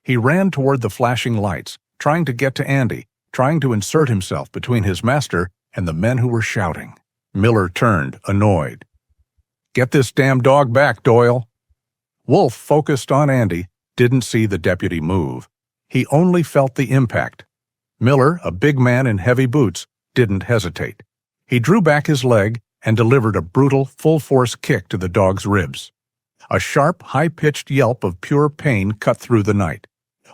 He ran toward the flashing lights, trying to get to Andy, trying to insert himself between his master and the men who were shouting. Miller turned, annoyed. "Get this damn dog back, Doyle." Wolf, focused on Andy, didn't see the deputy move. He only felt the impact. Miller, a big man in heavy boots, didn't hesitate. He drew back his leg and delivered a brutal, full-force kick to the dog's ribs. A sharp, high-pitched yelp of pure pain cut through the night.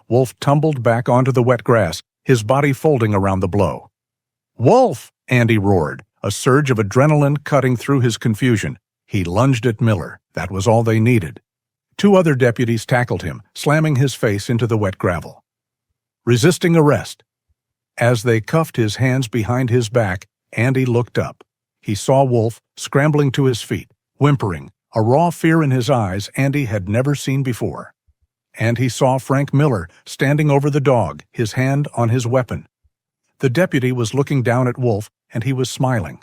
Wolf tumbled back onto the wet grass, his body folding around the blow. "Wolf!" Andy roared, a surge of adrenaline cutting through his confusion. He lunged at Miller. That was all they needed. Two other deputies tackled him, slamming his face into the wet gravel. Resisting arrest. As they cuffed his hands behind his back, Andy looked up. He saw Wolf scrambling to his feet, whimpering, a raw fear in his eyes Andy had never seen before. And he saw Frank Miller standing over the dog, his hand on his weapon. The deputy was looking down at Wolf, and he was smiling.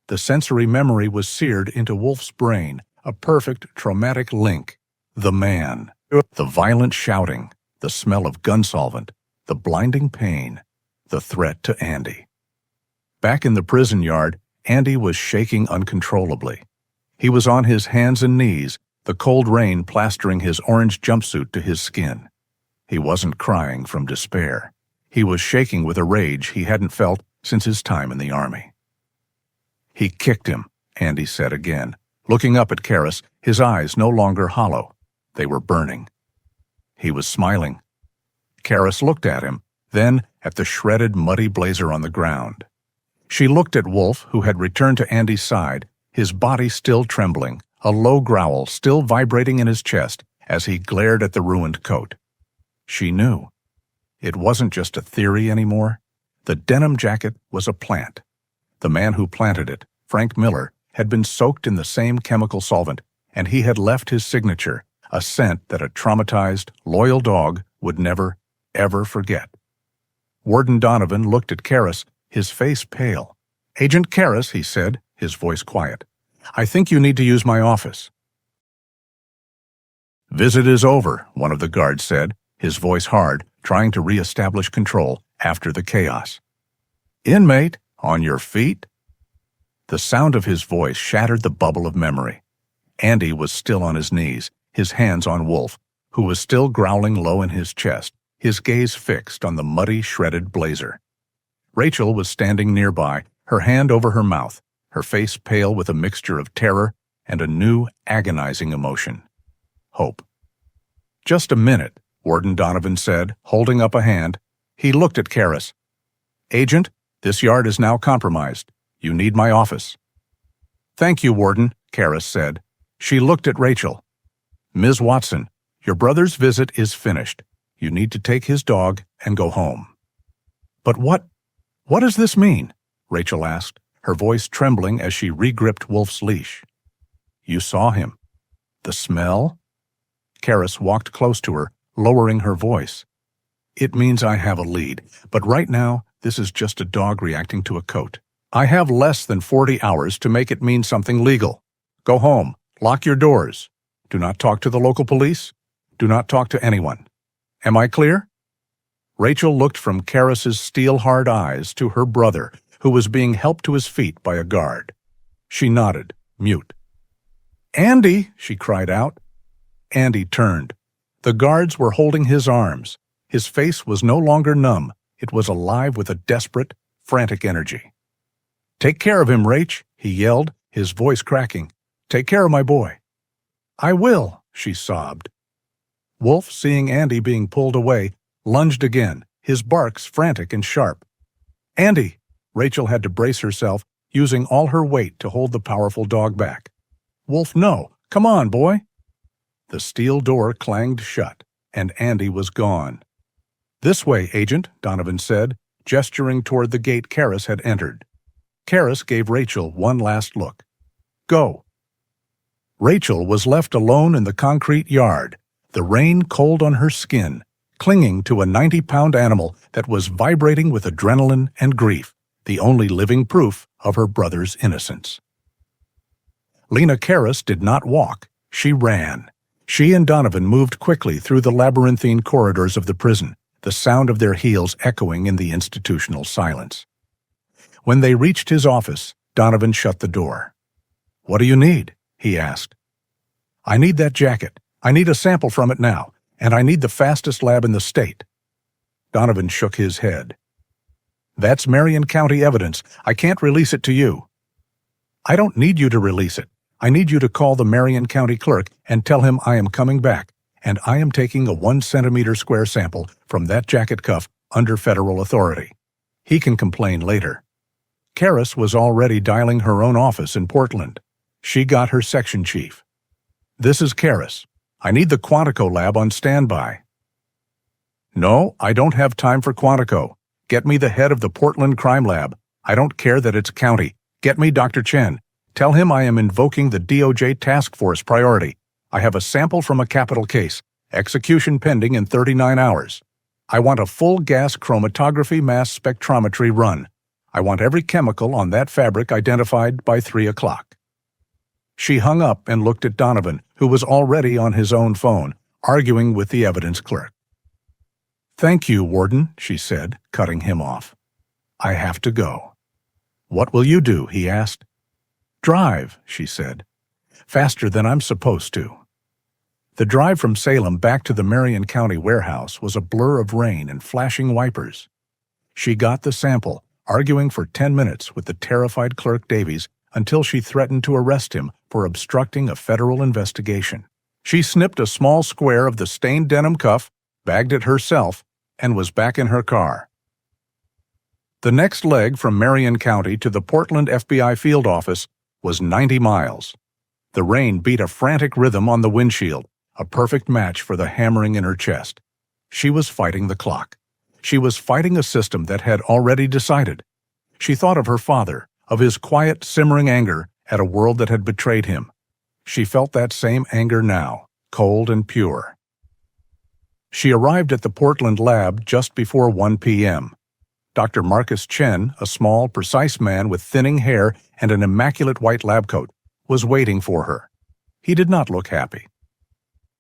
The sensory memory was seared into Wolf's brain, a perfect traumatic link. The man, the violent shouting, the smell of gun solvent, the blinding pain, the threat to Andy. Back in the prison yard, Andy was shaking uncontrollably. He was on his hands and knees, the cold rain plastering his orange jumpsuit to his skin. He wasn't crying from despair. He was shaking with a rage he hadn't felt since his time in the army. "He kicked him," Andy said again, looking up at Karras, his eyes no longer hollow. They were burning. He was smiling. Karras looked at him, then at the shredded, muddy blazer on the ground. She looked at Wolf, who had returned to Andy's side, his body still trembling, a low growl still vibrating in his chest as he glared at the ruined coat. She knew. It wasn't just a theory anymore. The denim jacket was a plant. The man who planted it, Frank Miller, had been soaked in the same chemical solvent, and he had left his signature, a scent that a traumatized, loyal dog would never, ever forget. Warden Donovan looked at Karras, his face pale. "Agent Karras," he said, his voice quiet, "I think you need to use my office." "Visit is over," one of the guards said, his voice hard, trying to re-establish control after the chaos. "Inmate, on your feet?" The sound of his voice shattered the bubble of memory. Andy was still on his knees, his hands on Wolf, who was still growling low in his chest, his gaze fixed on the muddy, shredded blazer. Rachel was standing nearby, her hand over her mouth, her face pale with a mixture of terror and a new, agonizing emotion. Hope. "Just a minute," Warden Donovan said, holding up a hand. He looked at Karras. "Agent, this yard is now compromised. You need my office." "Thank you, Warden," Karras said. She looked at Rachel. "Ms. Watson, your brother's visit is finished. You need to take his dog and go home." "But what does this mean?" Rachel asked, her voice trembling as she regripped Wolf's leash. "You saw him. The smell?" Karras walked close to her, lowering her voice. "It means I have a lead, but right now, this is just a dog reacting to a coat. I have less than 40 hours to make it mean something legal. Go home. Lock your doors. Do not talk to the local police. Do not talk to anyone. Am I clear?" Rachel looked from Karras's steel-hard eyes to her brother, who was being helped to his feet by a guard. She nodded, mute. "Andy!" she cried out. Andy turned. The guards were holding his arms. His face was no longer numb. It was alive with a desperate, frantic energy. "Take care of him, Rach," he yelled, his voice cracking. "Take care of my boy." "I will," she sobbed. Wolf, seeing Andy being pulled away, lunged again, his barks frantic and sharp. "Andy!" Rachel had to brace herself, using all her weight to hold the powerful dog back. "Wolf, no! Come on, boy!" The steel door clanged shut, and Andy was gone. "This way, Agent," Donovan said, gesturing toward the gate Karras had entered. Karras gave Rachel one last look. "Go." Rachel was left alone in the concrete yard, the rain cold on her skin, clinging to a 90-pound animal that was vibrating with adrenaline and grief, the only living proof of her brother's innocence. Lena Karras did not walk. She ran. She and Donovan moved quickly through the labyrinthine corridors of the prison, the sound of their heels echoing in the institutional silence. When they reached his office, Donovan shut the door. "What do you need?" he asked. "I need that jacket. I need a sample from it now, and I need the fastest lab in the state." Donovan shook his head. "That's Marion County evidence. I can't release it to you." I don't need you to release it. I need you to call the Marion County clerk and tell him I am coming back, and I am taking a 1 centimeter square sample from that jacket cuff under federal authority. He can complain later. Karis was already dialing her own office in Portland. She got her section chief. This is Karis. I need the Quantico lab on standby. No, I don't have time for Quantico. Get me the head of the Portland Crime Lab. I don't care that it's county. Get me Dr. Chen. Tell him I am invoking the DOJ task force priority. I have a sample from a capital case. Execution pending in 39 hours. I want a full gas chromatography mass spectrometry run. I want every chemical on that fabric identified by 3 o'clock. She hung up and looked at Donovan, who was already on his own phone, arguing with the evidence clerk. Thank you, Warden, she said, cutting him off. I have to go. What will you do? He asked. Drive, she said. Faster than I'm supposed to. The drive from Salem back to the Marion County warehouse was a blur of rain and flashing wipers. She got the sample, arguing for 10 minutes with the terrified Clerk Davies until she threatened to arrest him for obstructing a federal investigation. She snipped a small square of the stained denim cuff, bagged it herself, and was back in her car. The next leg from Marion County to the Portland FBI field office was 90 miles. The rain beat a frantic rhythm on the windshield, a perfect match for the hammering in her chest. She was fighting the clock. She was fighting a system that had already decided. She thought of her father, of his quiet, simmering anger at a world that had betrayed him. She felt that same anger now, cold and pure. She arrived at the Portland lab just before 1 p.m. Dr. Marcus Chen, a small, precise man with thinning hair and an immaculate white lab coat, was waiting for her. He did not look happy.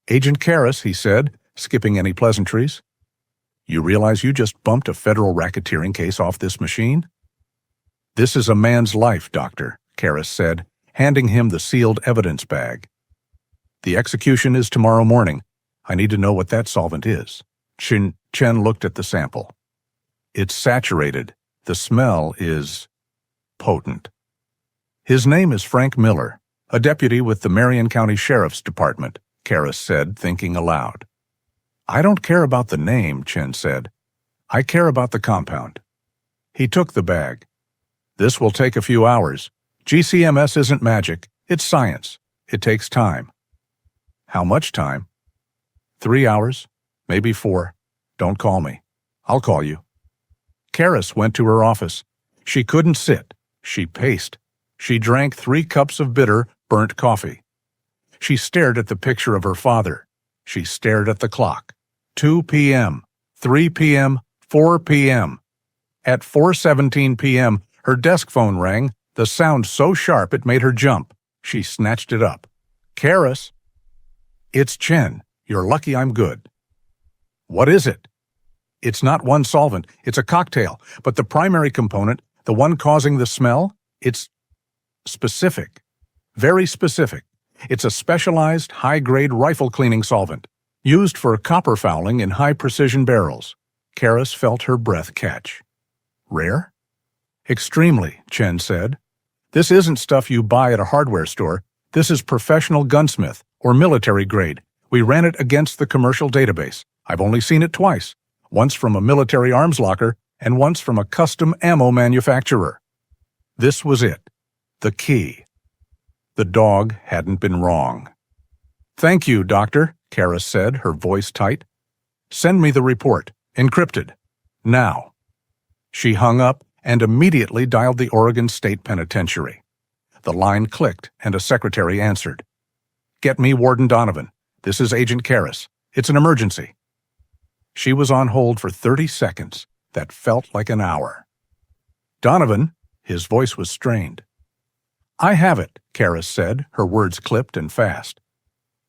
Agent Karis, he said, skipping any pleasantries. You realize you just bumped a federal racketeering case off this machine? This is a man's life, Doctor, Karis said, handing him the sealed evidence bag. The execution is tomorrow morning. I need to know what that solvent is. Chen looked at the sample. It's saturated. The smell is potent. His name is Frank Miller, a deputy with the Marion County Sheriff's Department, Karis said, thinking aloud. I don't care about the name, Chen said. I care about the compound. He took the bag. This will take a few hours. GCMS isn't magic. It's science. It takes time. How much time? 3 hours, maybe 4. Don't call me. I'll call you. Karis went to her office. She couldn't sit. She paced. She drank 3 cups of bitter, burnt coffee. She stared at the picture of her father. She stared at the clock. 2 p.m., 3 p.m., 4 p.m. At 4:17 p.m., her desk phone rang, the sound so sharp it made her jump. She snatched it up. Karis. It's Chen. You're lucky I'm good. What is it? It's not one solvent. It's a cocktail. But the primary component, the one causing the smell, it's specific. Very specific. It's a specialized, high-grade rifle cleaning solvent, used for copper fouling in high-precision barrels. Karis felt her breath catch. Rare? Extremely, Chen said. This isn't stuff you buy at a hardware store. This is professional gunsmith, or military grade. We ran it against the commercial database. I've only seen it twice. Once from a military arms locker and once from a custom ammo manufacturer. This was it. The key. The dog hadn't been wrong. Thank you, Doctor, Karis said, her voice tight. Send me the report, encrypted. Now. She hung up and immediately dialed the Oregon State Penitentiary. The line clicked and a secretary answered. Get me Warden Donovan. This is Agent Karis. It's an emergency. She was on hold for 30 seconds. That felt like an hour. Donovan, his voice was strained. I have it, Karis said, her words clipped and fast.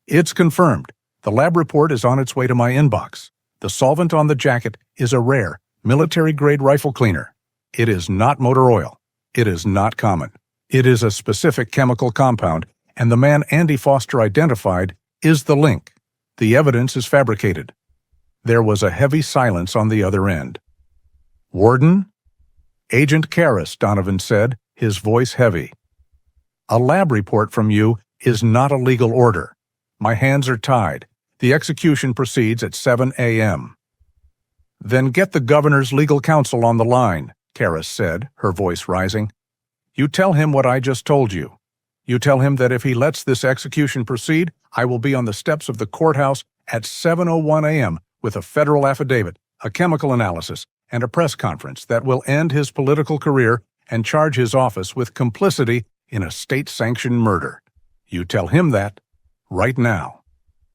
It's confirmed. The lab report is on its way to my inbox. The solvent on the jacket is a rare, military-grade rifle cleaner. It is not motor oil. It is not common. It is a specific chemical compound, and the man Andy Foster identified is the link. The evidence is fabricated. There was a heavy silence on the other end. Warden? Agent Karis, Donovan said, his voice heavy. A lab report from you is not a legal order. My hands are tied. The execution proceeds at 7 a.m. Then get the governor's legal counsel on the line, Karras said, her voice rising. You tell him what I just told you. You tell him that if he lets this execution proceed, I will be on the steps of the courthouse at 7:01 a.m. with a federal affidavit, a chemical analysis, and a press conference that will end his political career and charge his office with complicity in a state-sanctioned murder. You tell him that right now.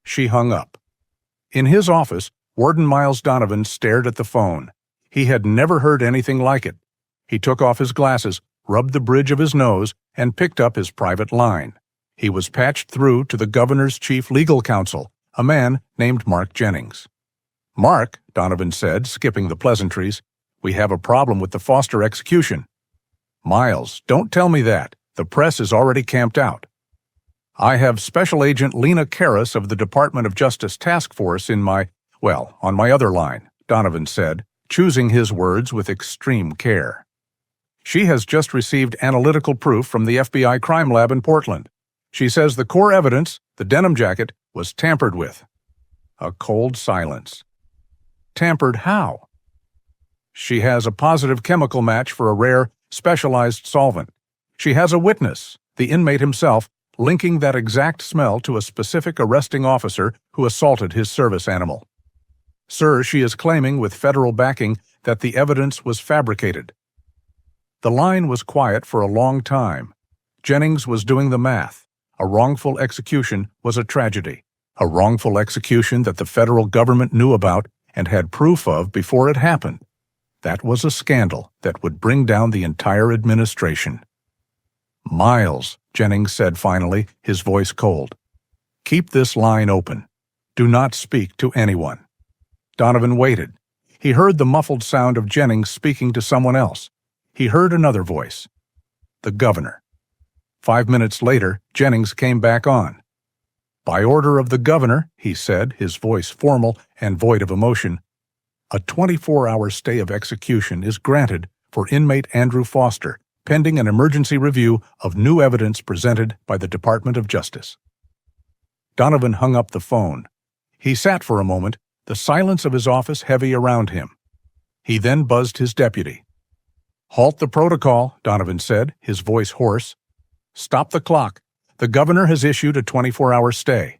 She hung up. In his office, Warden Miles Donovan stared at the phone. He had never heard anything like it. He took off his glasses, rubbed the bridge of his nose, and picked up his private line. He was patched through to the governor's chief legal counsel, a man named Mark Jennings. Mark, Donovan said, skipping the pleasantries, we have a problem with the Foster execution. Miles, don't tell me that. The press is already camped out. I have Special Agent Lena Karras of the Department of Justice Task Force on my other line, Donovan said, choosing his words with extreme care. She has just received analytical proof from the FBI crime lab in Portland. She says the core evidence, the denim jacket, was tampered with. A cold silence. Tampered how? She has a positive chemical match for a rare, specialized solvent. She has a witness, the inmate himself, linking that exact smell to a specific arresting officer who assaulted his service animal. Sir, she is claiming with federal backing that the evidence was fabricated. The line was quiet for a long time. Jennings was doing the math. A wrongful execution was a tragedy. A wrongful execution that the federal government knew about and had proof of before it happened. That was a scandal that would bring down the entire administration. Miles, Jennings said finally, his voice cold. Keep this line open. Do not speak to anyone. Donovan waited. He heard the muffled sound of Jennings speaking to someone else. He heard another voice. The governor. 5 minutes later, Jennings came back on. By order of the governor, he said, his voice formal and void of emotion, a 24-hour stay of execution is granted for inmate Andrew Foster, pending an emergency review of new evidence presented by the Department of Justice. Donovan hung up the phone. He sat for a moment, the silence of his office heavy around him. He then buzzed his deputy. Halt the protocol, Donovan said, his voice hoarse. Stop the clock. The governor has issued a 24-hour stay.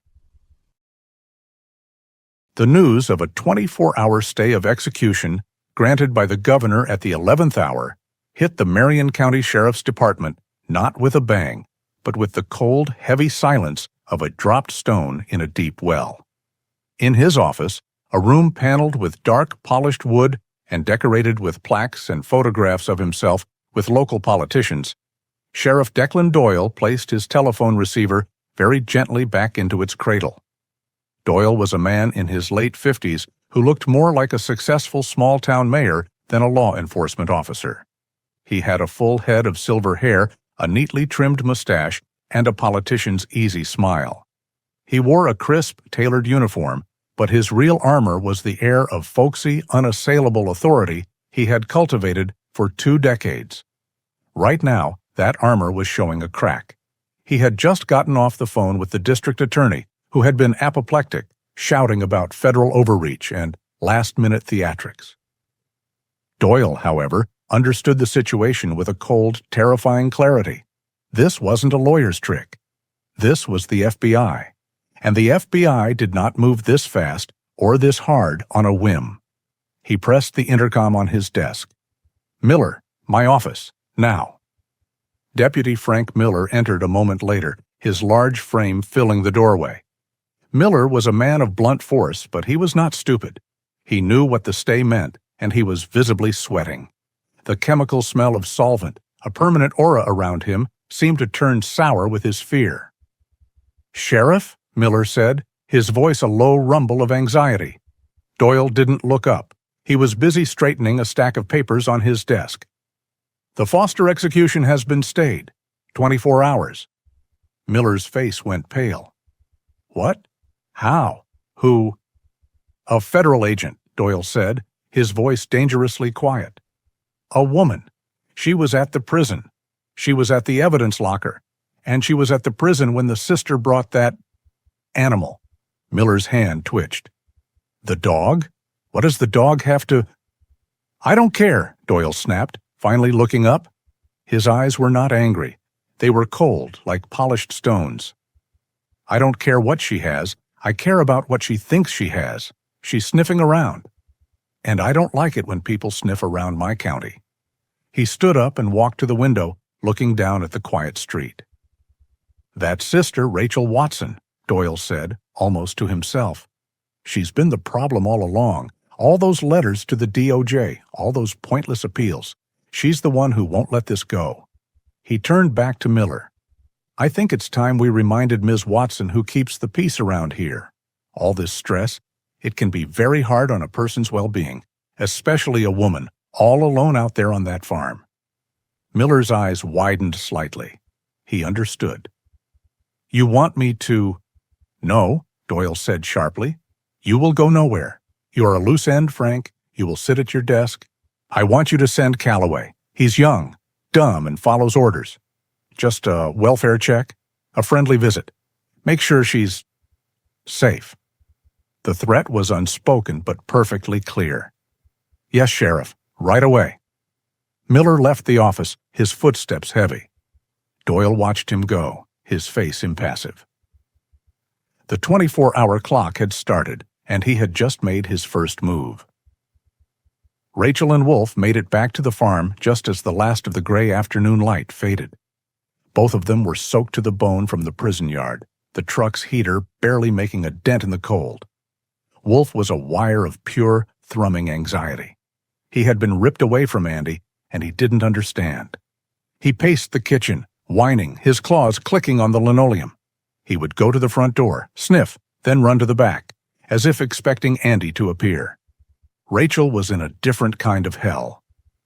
The news of a 24-hour stay of execution, granted by the governor at the 11th hour, hit the Marion County Sheriff's Department not with a bang, but with the cold, heavy silence of a dropped stone in a deep well. In his office, a room paneled with dark, polished wood and decorated with plaques and photographs of himself with local politicians, Sheriff Declan Doyle placed his telephone receiver very gently back into its cradle. Doyle was a man in his late 50s who looked more like a successful small-town mayor than a law enforcement officer. He had a full head of silver hair, a neatly trimmed mustache, and a politician's easy smile. He wore a crisp, tailored uniform, but his real armor was the air of folksy, unassailable authority he had cultivated for 2 decades. Right now, that armor was showing a crack. He had just gotten off the phone with the district attorney, who had been apoplectic, shouting about federal overreach and last-minute theatrics. Doyle, however, understood the situation with a cold, terrifying clarity. This wasn't a lawyer's trick. This was the FBI. And the FBI did not move this fast or this hard on a whim. He pressed the intercom on his desk. Miller, my office, now. Deputy Frank Miller entered a moment later, his large frame filling the doorway. Miller was a man of blunt force, but he was not stupid. He knew what the stay meant, and he was visibly sweating. The chemical smell of solvent, a permanent aura around him, seemed to turn sour with his fear. Sheriff? Miller said, his voice a low rumble of anxiety. Doyle didn't look up. He was busy straightening a stack of papers on his desk. The Foster execution has been stayed. 24 hours. Miller's face went pale. What? How? Who? A federal agent, Doyle said, his voice dangerously quiet. A woman. She was at the prison. She was at the evidence locker. And she was at the prison when the sister brought that animal. Miller's hand twitched. The dog? What does the dog have to... I don't care, Doyle snapped, finally looking up. His eyes were not angry. They were cold, like polished stones. I don't care what she has. I care about what she thinks she has. She's sniffing around. And I don't like it when people sniff around my county. He stood up and walked to the window, looking down at the quiet street. That's Sister Rachel Watson, Doyle said, almost to himself. She's been the problem all along. All those letters to the DOJ, all those pointless appeals. She's the one who won't let this go. He turned back to Miller. I think it's time we reminded Ms. Watson who keeps the peace around here. All this stress, it can be very hard on a person's well-being, especially a woman, all alone out there on that farm. Miller's eyes widened slightly. He understood. You want me to... No, Doyle said sharply. You will go nowhere. You're a loose end, Frank. You will sit at your desk. I want you to send Calloway. He's young, dumb, and follows orders. Just a welfare check, a friendly visit. Make sure she's safe. The threat was unspoken but perfectly clear. Yes, Sheriff, right away. Miller left the office, his footsteps heavy. Doyle watched him go, his face impassive. The 24-hour clock had started, and he had just made his first move. Rachel and Wolf made it back to the farm just as the last of the gray afternoon light faded. Both of them were soaked to the bone from the prison yard, the truck's heater barely making a dent in the cold. Wolf was a wire of pure, thrumming anxiety. He had been ripped away from Andy, and he didn't understand. He paced the kitchen, whining, his claws clicking on the linoleum. He would go to the front door, sniff, then run to the back, as if expecting Andy to appear. Rachel was in a different kind of hell.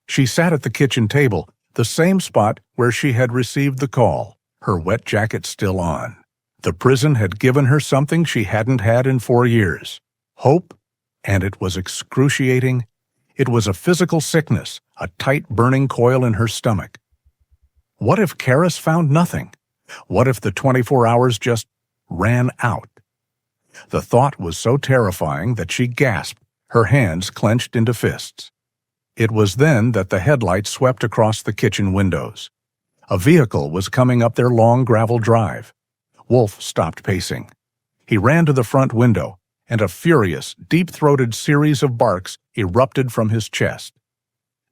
She sat at the kitchen table, the same spot where she had received the call, her wet jacket still on. The prison had given her something she hadn't had in 4 years. Hope, and it was excruciating. It was a physical sickness, a tight burning coil in her stomach. What if Karis found nothing? What if the 24 hours just ran out? The thought was so terrifying that she gasped, her hands clenched into fists. It was then that the headlights swept across the kitchen windows. A vehicle was coming up their long gravel drive. Wolf stopped pacing. He ran to the front window, and a furious, deep-throated series of barks erupted from his chest.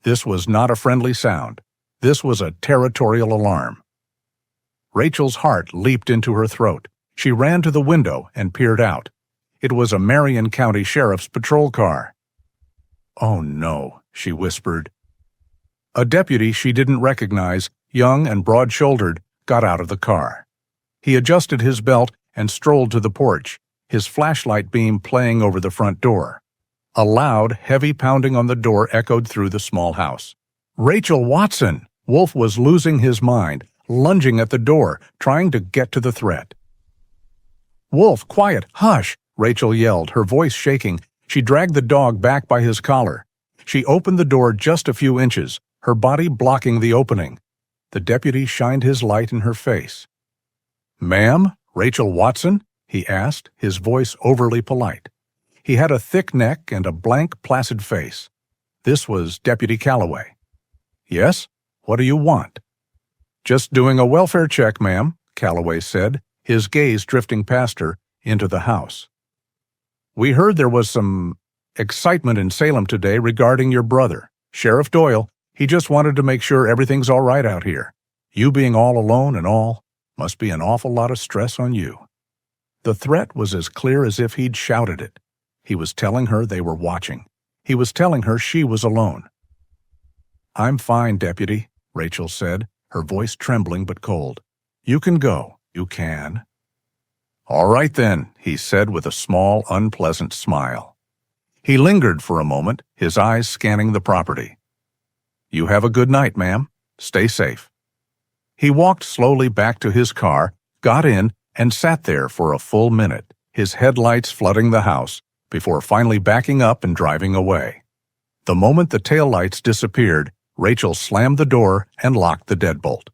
This was not a friendly sound. This was a territorial alarm. Rachel's heart leaped into her throat. She ran to the window and peered out. It was a Marion County Sheriff's patrol car. "Oh no," she whispered. A deputy she didn't recognize, young and broad-shouldered, got out of the car. He adjusted his belt and strolled to the porch, his flashlight beam playing over the front door. A loud, heavy pounding on the door echoed through the small house. Rachel Watson! Wolf was losing his mind, lunging at the door, trying to get to the threat. "Wolf, quiet! Hush!" Rachel yelled, her voice shaking. She dragged the dog back by his collar. She opened the door just a few inches, her body blocking the opening. The deputy shined his light in her face. "Ma'am, Rachel Watson?" he asked, his voice overly polite. He had a thick neck and a blank, placid face. This was Deputy Calloway. "Yes? What do you want?" "Just doing a welfare check, ma'am," Calloway said, his gaze drifting past her into the house. "We heard there was some excitement in Salem today regarding your brother, Sheriff Doyle. He just wanted to make sure everything's all right out here. You being all alone and all must be an awful lot of stress on you." The threat was as clear as if he'd shouted it. He was telling her they were watching. He was telling her she was alone. "I'm fine, Deputy," Rachel said, her voice trembling but cold. "You can go. You can." "All right then," he said with a small, unpleasant smile. He lingered for a moment, his eyes scanning the property. "You have a good night, ma'am. Stay safe." He walked slowly back to his car, got in, and sat there for a full minute, his headlights flooding the house, before finally backing up and driving away. The moment the taillights disappeared, Rachel slammed the door and locked the deadbolt.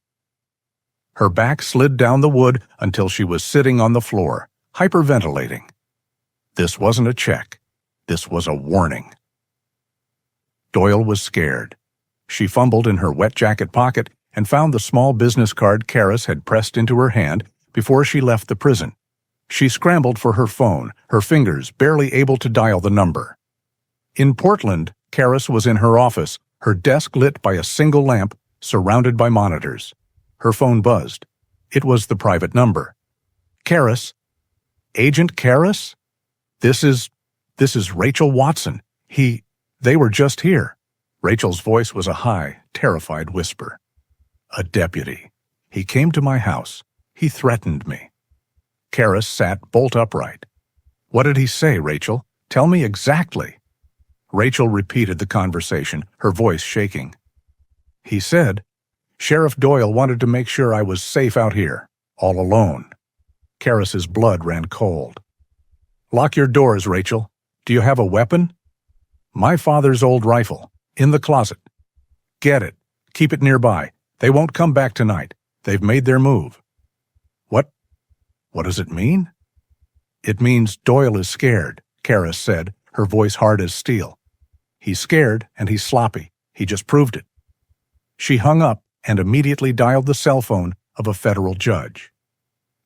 Her back slid down the wood until she was sitting on the floor, hyperventilating. This wasn't a check. This was a warning. Doyle was scared. She fumbled in her wet jacket pocket and found the small business card Karis had pressed into her hand before she left the prison. She scrambled for her phone, her fingers barely able to dial the number. In Portland, Karis was in her office, her desk lit by a single lamp, surrounded by monitors. Her phone buzzed. It was the private number. Karis? Agent Karis? This is Rachel Watson. They were just here. Rachel's voice was a high, terrified whisper. A deputy. He came to my house. He threatened me. Karis sat bolt upright. What did he say, Rachel? Tell me exactly. Rachel repeated the conversation, her voice shaking. He said, Sheriff Doyle wanted to make sure I was safe out here, all alone. Karis's blood ran cold. Lock your doors, Rachel. Do you have a weapon? My father's old rifle, in the closet. Get it. Keep it nearby. They won't come back tonight. They've made their move. What does it mean? It means Doyle is scared, Karis said, her voice hard as steel. He's scared and he's sloppy. He just proved it. She hung up and immediately dialed the cell phone of a federal judge.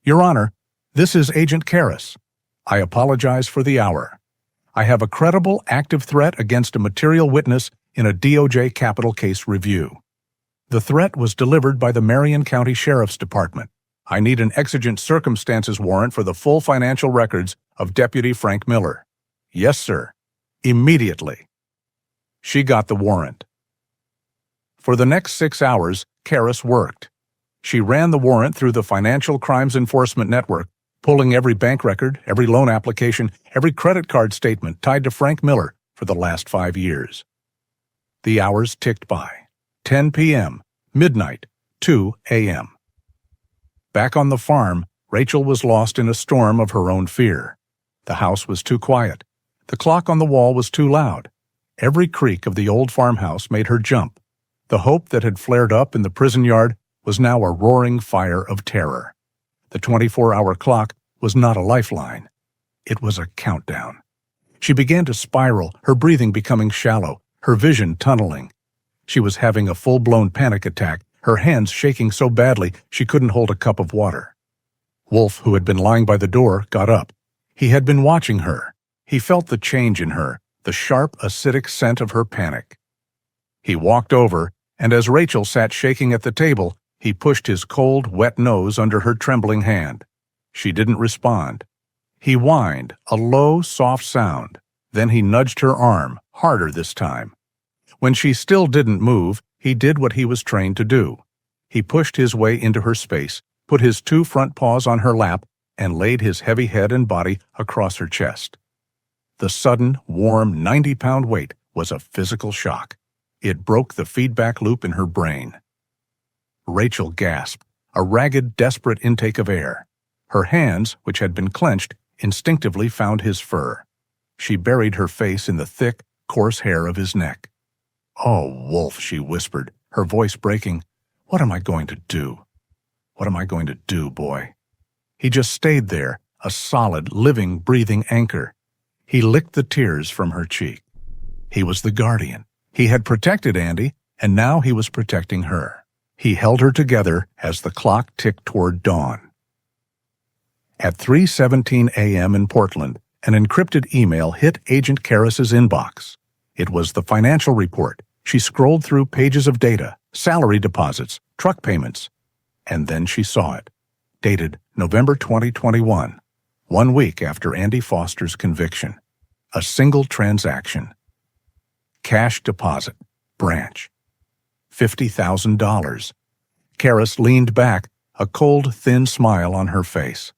Your Honor, this is Agent Karis. I apologize for the hour. I have a credible active threat against a material witness in a DOJ capital case review. The threat was delivered by the Marion County Sheriff's Department. I need an exigent circumstances warrant for the full financial records of Deputy Frank Miller. Yes, sir. Immediately. She got the warrant. For the next 6 hours, Karis worked. She ran the warrant through the Financial Crimes Enforcement Network, pulling every bank record, every loan application, every credit card statement tied to Frank Miller for the last 5 years. The hours ticked by. 10 p.m., midnight, 2 a.m. Back on the farm, Rachel was lost in a storm of her own fear. The house was too quiet. The clock on the wall was too loud. Every creak of the old farmhouse made her jump. The hope that had flared up in the prison yard was now a roaring fire of terror. The 24-hour clock was not a lifeline. It was a countdown. She began to spiral, her breathing becoming shallow, her vision tunneling. She was having a full-blown panic attack, her hands shaking so badly she couldn't hold a cup of water. Wolf, who had been lying by the door, got up. He had been watching her. He felt the change in her, the sharp, acidic scent of her panic. He walked over, and as Rachel sat shaking at the table, he pushed his cold, wet nose under her trembling hand. She didn't respond. He whined, a low, soft sound. Then he nudged her arm, harder this time. When she still didn't move, he did what he was trained to do. He pushed his way into her space, put his 2 front paws on her lap, and laid his heavy head and body across her chest. The sudden, warm 90-pound weight was a physical shock. It broke the feedback loop in her brain. Rachel gasped, a ragged, desperate intake of air. Her hands, which had been clenched, instinctively found his fur. She buried her face in the thick, coarse hair of his neck. "Oh, Wolf," she whispered, her voice breaking. "What am I going to do? What am I going to do, boy?" He just stayed there, a solid, living, breathing anchor. He licked the tears from her cheek. He was the guardian. He had protected Andy, and now he was protecting her. He held her together as the clock ticked toward dawn. At 3:17 a.m. in Portland, an encrypted email hit Agent Karis's inbox. It was the financial report. She scrolled through pages of data, salary deposits, truck payments, and then she saw it. Dated November 2021, 1 week after Andy Foster's conviction. A single transaction. Cash deposit, branch. $50,000. Karis leaned back, a cold, thin smile on her face.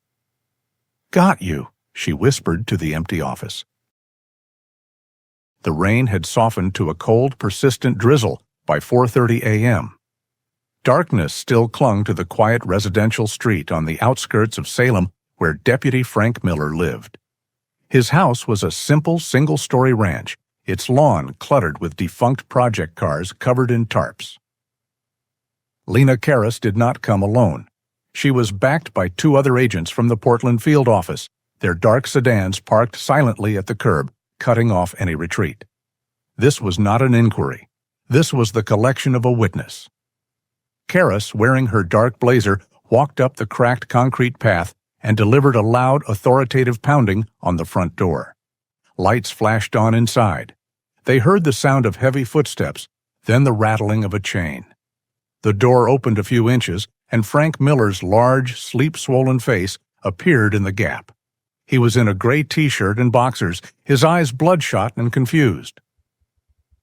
"Got you," she whispered to the empty office. The rain had softened to a cold, persistent drizzle by 4:30 a.m. Darkness still clung to the quiet residential street on the outskirts of Salem where Deputy Frank Miller lived. His house was a simple, single-story ranch, its lawn cluttered with defunct project cars covered in tarps. Lena Karis did not come alone. She was backed by 2 other agents from the Portland field office, their dark sedans parked silently at the curb, cutting off any retreat. This was not an inquiry. This was the collection of a witness. Karras, wearing her dark blazer, walked up the cracked concrete path and delivered a loud, authoritative pounding on the front door. Lights flashed on inside. They heard the sound of heavy footsteps, then the rattling of a chain. The door opened a few inches, and Frank Miller's large, sleep-swollen face appeared in the gap. He was in a gray t-shirt and boxers, his eyes bloodshot and confused.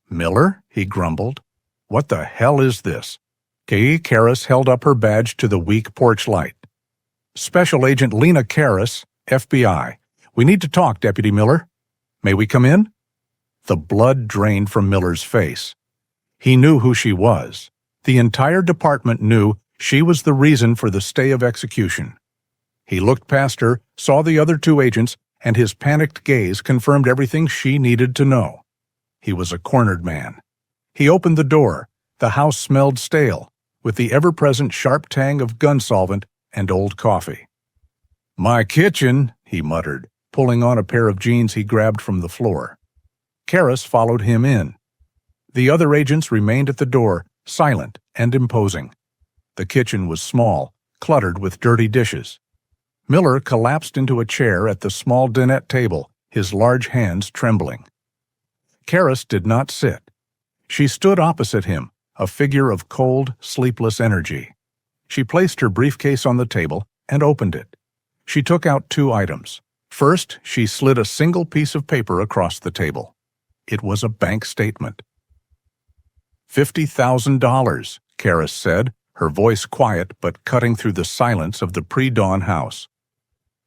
"Miller?" he grumbled. "What the hell is this?" Kay Karras held up her badge to the weak porch light. "Special Agent Lena Karras, FBI. We need to talk, Deputy Miller. May we come in?" The blood drained from Miller's face. He knew who she was. The entire department knew she was the reason for the stay of execution. He looked past her, saw the other 2 agents, and his panicked gaze confirmed everything she needed to know. He was a cornered man. He opened the door. The house smelled stale, with the ever-present sharp tang of gun solvent and old coffee. "My kitchen," he muttered, pulling on a pair of jeans he grabbed from the floor. Karras followed him in. The other agents remained at the door, silent and imposing. The kitchen was small, cluttered with dirty dishes. Miller collapsed into a chair at the small dinette table, his large hands trembling. Karras did not sit. She stood opposite him, a figure of cold, sleepless energy. She placed her briefcase on the table and opened it. She took out 2 items. First, she slid a single piece of paper across the table. It was a bank statement. $50,000, Karras said, her voice quiet but cutting through the silence of the pre-dawn house.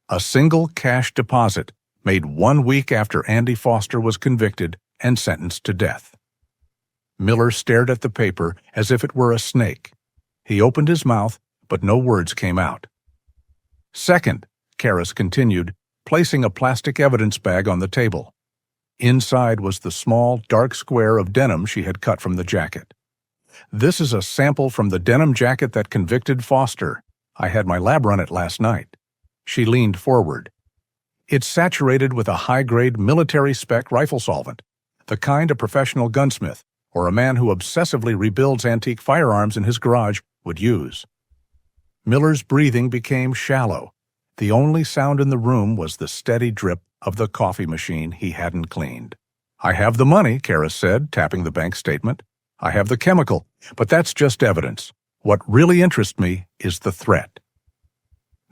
A single cash deposit made 1 week after Andy Foster was convicted and sentenced to death. Miller stared at the paper as if it were a snake. He opened his mouth, but no words came out. Second, Karras continued, placing a plastic evidence bag on the table. Inside was the small, dark square of denim she had cut from the jacket. "This is a sample from the denim jacket that convicted Foster. I had my lab run it last night." She leaned forward. "It's saturated with a high-grade military-spec rifle solvent, the kind a professional gunsmith or a man who obsessively rebuilds antique firearms in his garage would use." Miller's breathing became shallow. The only sound in the room was the steady drip of the coffee machine he hadn't cleaned. "I have the money," Karras said, tapping the bank statement. "I have the chemical, but that's just evidence. What really interests me is the threat."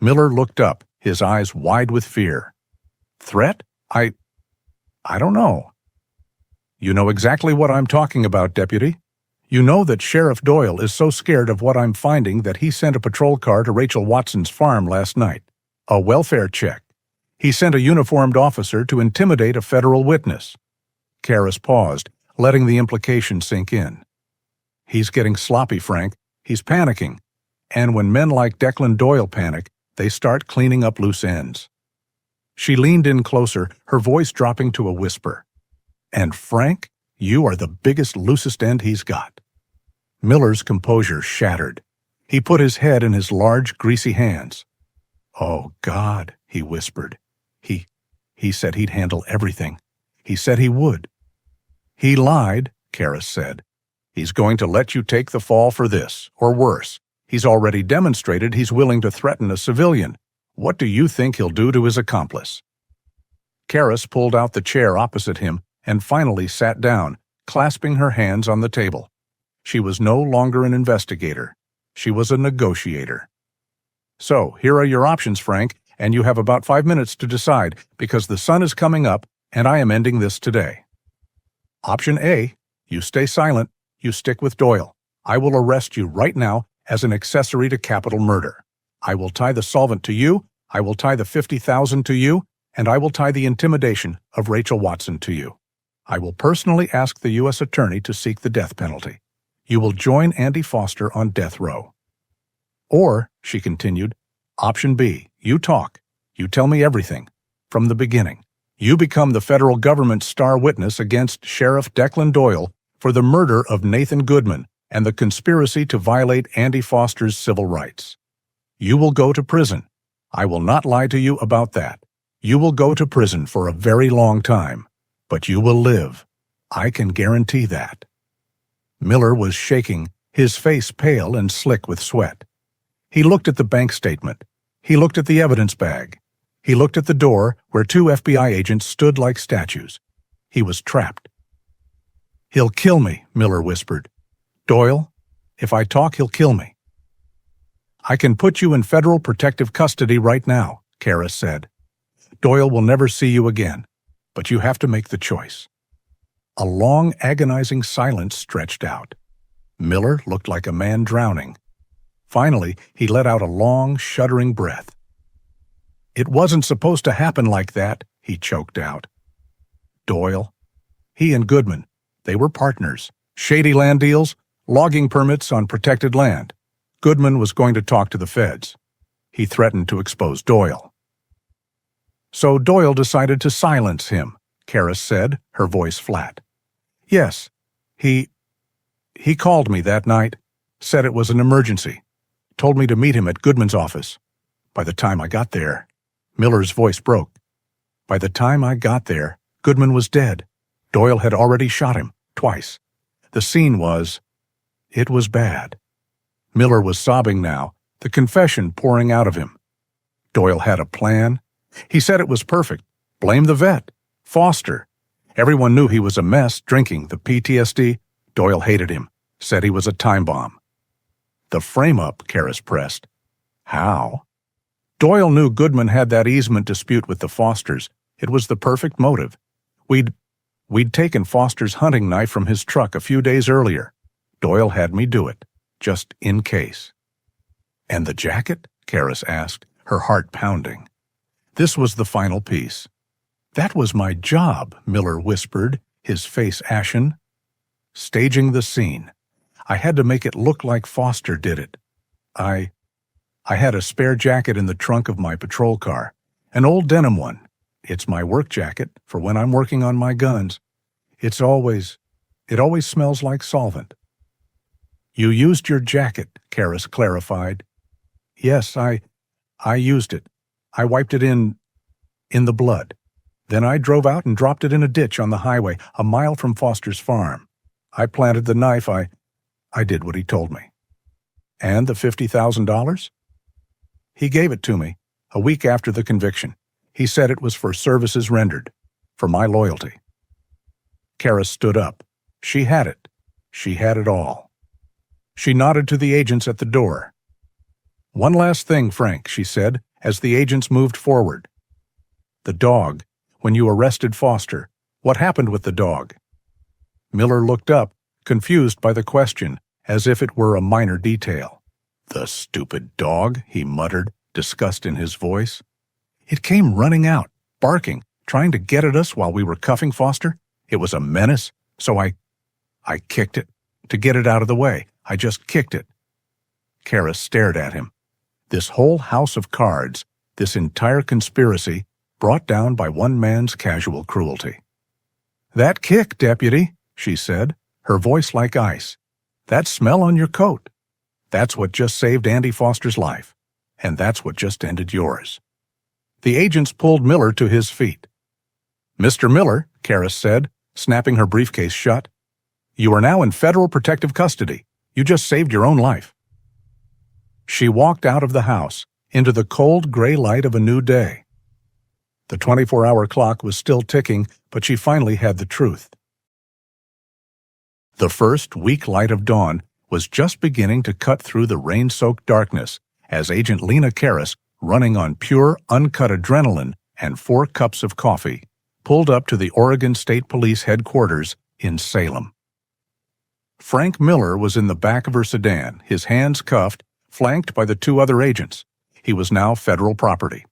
Miller looked up, his eyes wide with fear. "Threat? I don't know." "You know exactly what I'm talking about, Deputy. You know that Sheriff Doyle is so scared of what I'm finding that he sent a patrol car to Rachel Watson's farm last night. A welfare check. He sent a uniformed officer to intimidate a federal witness." Karras paused, letting the implication sink in. "He's getting sloppy, Frank. He's panicking. And when men like Declan Doyle panic, they start cleaning up loose ends." She leaned in closer, her voice dropping to a whisper. "And Frank, you are the biggest, loosest end he's got." Miller's composure shattered. He put his head in his large, greasy hands. "Oh, God," he whispered. He said he'd handle everything. He said he would." "He lied," Karras said. "He's going to let you take the fall for this, or worse. He's already demonstrated he's willing to threaten a civilian. What do you think he'll do to his accomplice?" Karras pulled out the chair opposite him and finally sat down, clasping her hands on the table. She was no longer an investigator. She was a negotiator. "So, here are your options, Frank, and you have about 5 minutes to decide, because the sun is coming up, and I am ending this today. Option A, you stay silent, you stick with Doyle. I will arrest you right now as an accessory to capital murder. I will tie the solvent to you, I will tie the $50,000 to you, and I will tie the intimidation of Rachel Watson to you. I will personally ask the U.S. Attorney to seek the death penalty. You will join Andy Foster on death row. Or," she continued, "Option B, you talk. You tell me everything. From the beginning. You become the federal government's star witness against Sheriff Declan Doyle for the murder of Nathan Goodman and the conspiracy to violate Andy Foster's civil rights. You will go to prison. I will not lie to you about that. You will go to prison for a very long time, but you will live. I can guarantee that." Miller was shaking, his face pale and slick with sweat. He looked at the bank statement. He looked at the evidence bag. He looked at the door where 2 FBI agents stood like statues. He was trapped. "He'll kill me," Miller whispered. "Doyle, if I talk, he'll kill me." "I can put you in federal protective custody right now," Karras said. "Doyle will never see you again, but you have to make the choice." A long, agonizing silence stretched out. Miller looked like a man drowning. Finally, he let out a long, shuddering breath. "It wasn't supposed to happen like that," he choked out. Doyle. He and Goodman, they were partners. Shady land deals, logging permits on protected land. Goodman was going to talk to the feds. He threatened to expose Doyle. "So Doyle decided to silence him," Karras said, her voice flat. "Yes, he called me that night, said it was an emergency, told me to meet him at Goodman's office. By the time I got there," Miller's voice broke. "By the time I got there, Goodman was dead. Doyle had already shot him, twice. The scene it was bad." Miller was sobbing now, the confession pouring out of him. Doyle had a plan. He said it was perfect. Blame the vet. Foster. Everyone knew he was a mess, drinking, the PTSD. Doyle hated him, said he was a time bomb. "The frame-up," Karras pressed. "How?" "Doyle knew Goodman had that easement dispute with the Fosters. It was the perfect motive. We'd taken Foster's hunting knife from his truck a few days earlier. Doyle had me do it, just in case." "And the jacket?" Karras asked, her heart pounding. This was the final piece. "That was my job," Miller whispered, his face ashen. "Staging the scene. I had to make it look like Foster did it. I had a spare jacket in the trunk of my patrol car, an old denim one. It's my work jacket for when I'm working on my guns. It always smells like solvent." "You used your jacket," Karras clarified. "Yes, I used it. I wiped it in the blood. Then I drove out and dropped it in a ditch on the highway, a mile from Foster's farm. I planted the knife. I did what he told me." "And the $50,000? "He gave it to me, a week after the conviction. He said it was for services rendered, for my loyalty." Karras stood up. She had it. She had it all. She nodded to the agents at the door. "One last thing, Frank," she said, as the agents moved forward. "The dog. When you arrested Foster, what happened with the dog?" Miller looked up, confused by the question, as if it were a minor detail. "The stupid dog," he muttered, disgust in his voice. "It came running out, barking, trying to get at us while we were cuffing Foster. It was a menace, so I kicked it. To get it out of the way, I just kicked it." Karras stared at him. This whole house of cards, this entire conspiracy, brought down by one man's casual cruelty. "That kick, Deputy," she said, her voice like ice. "That smell on your coat. That's what just saved Andy Foster's life. And that's what just ended yours." The agents pulled Miller to his feet. "Mr. Miller," Karras said, snapping her briefcase shut, "you are now in federal protective custody. You just saved your own life." She walked out of the house, into the cold gray light of a new day. The 24-hour clock was still ticking, but she finally had the truth. The first weak light of dawn was just beginning to cut through the rain-soaked darkness as Agent Lena Karras, running on pure, uncut adrenaline and 4 cups of coffee, pulled up to the Oregon State Police headquarters in Salem. Frank Miller was in the back of her sedan, his hands cuffed, flanked by the 2 other agents. He was now federal property.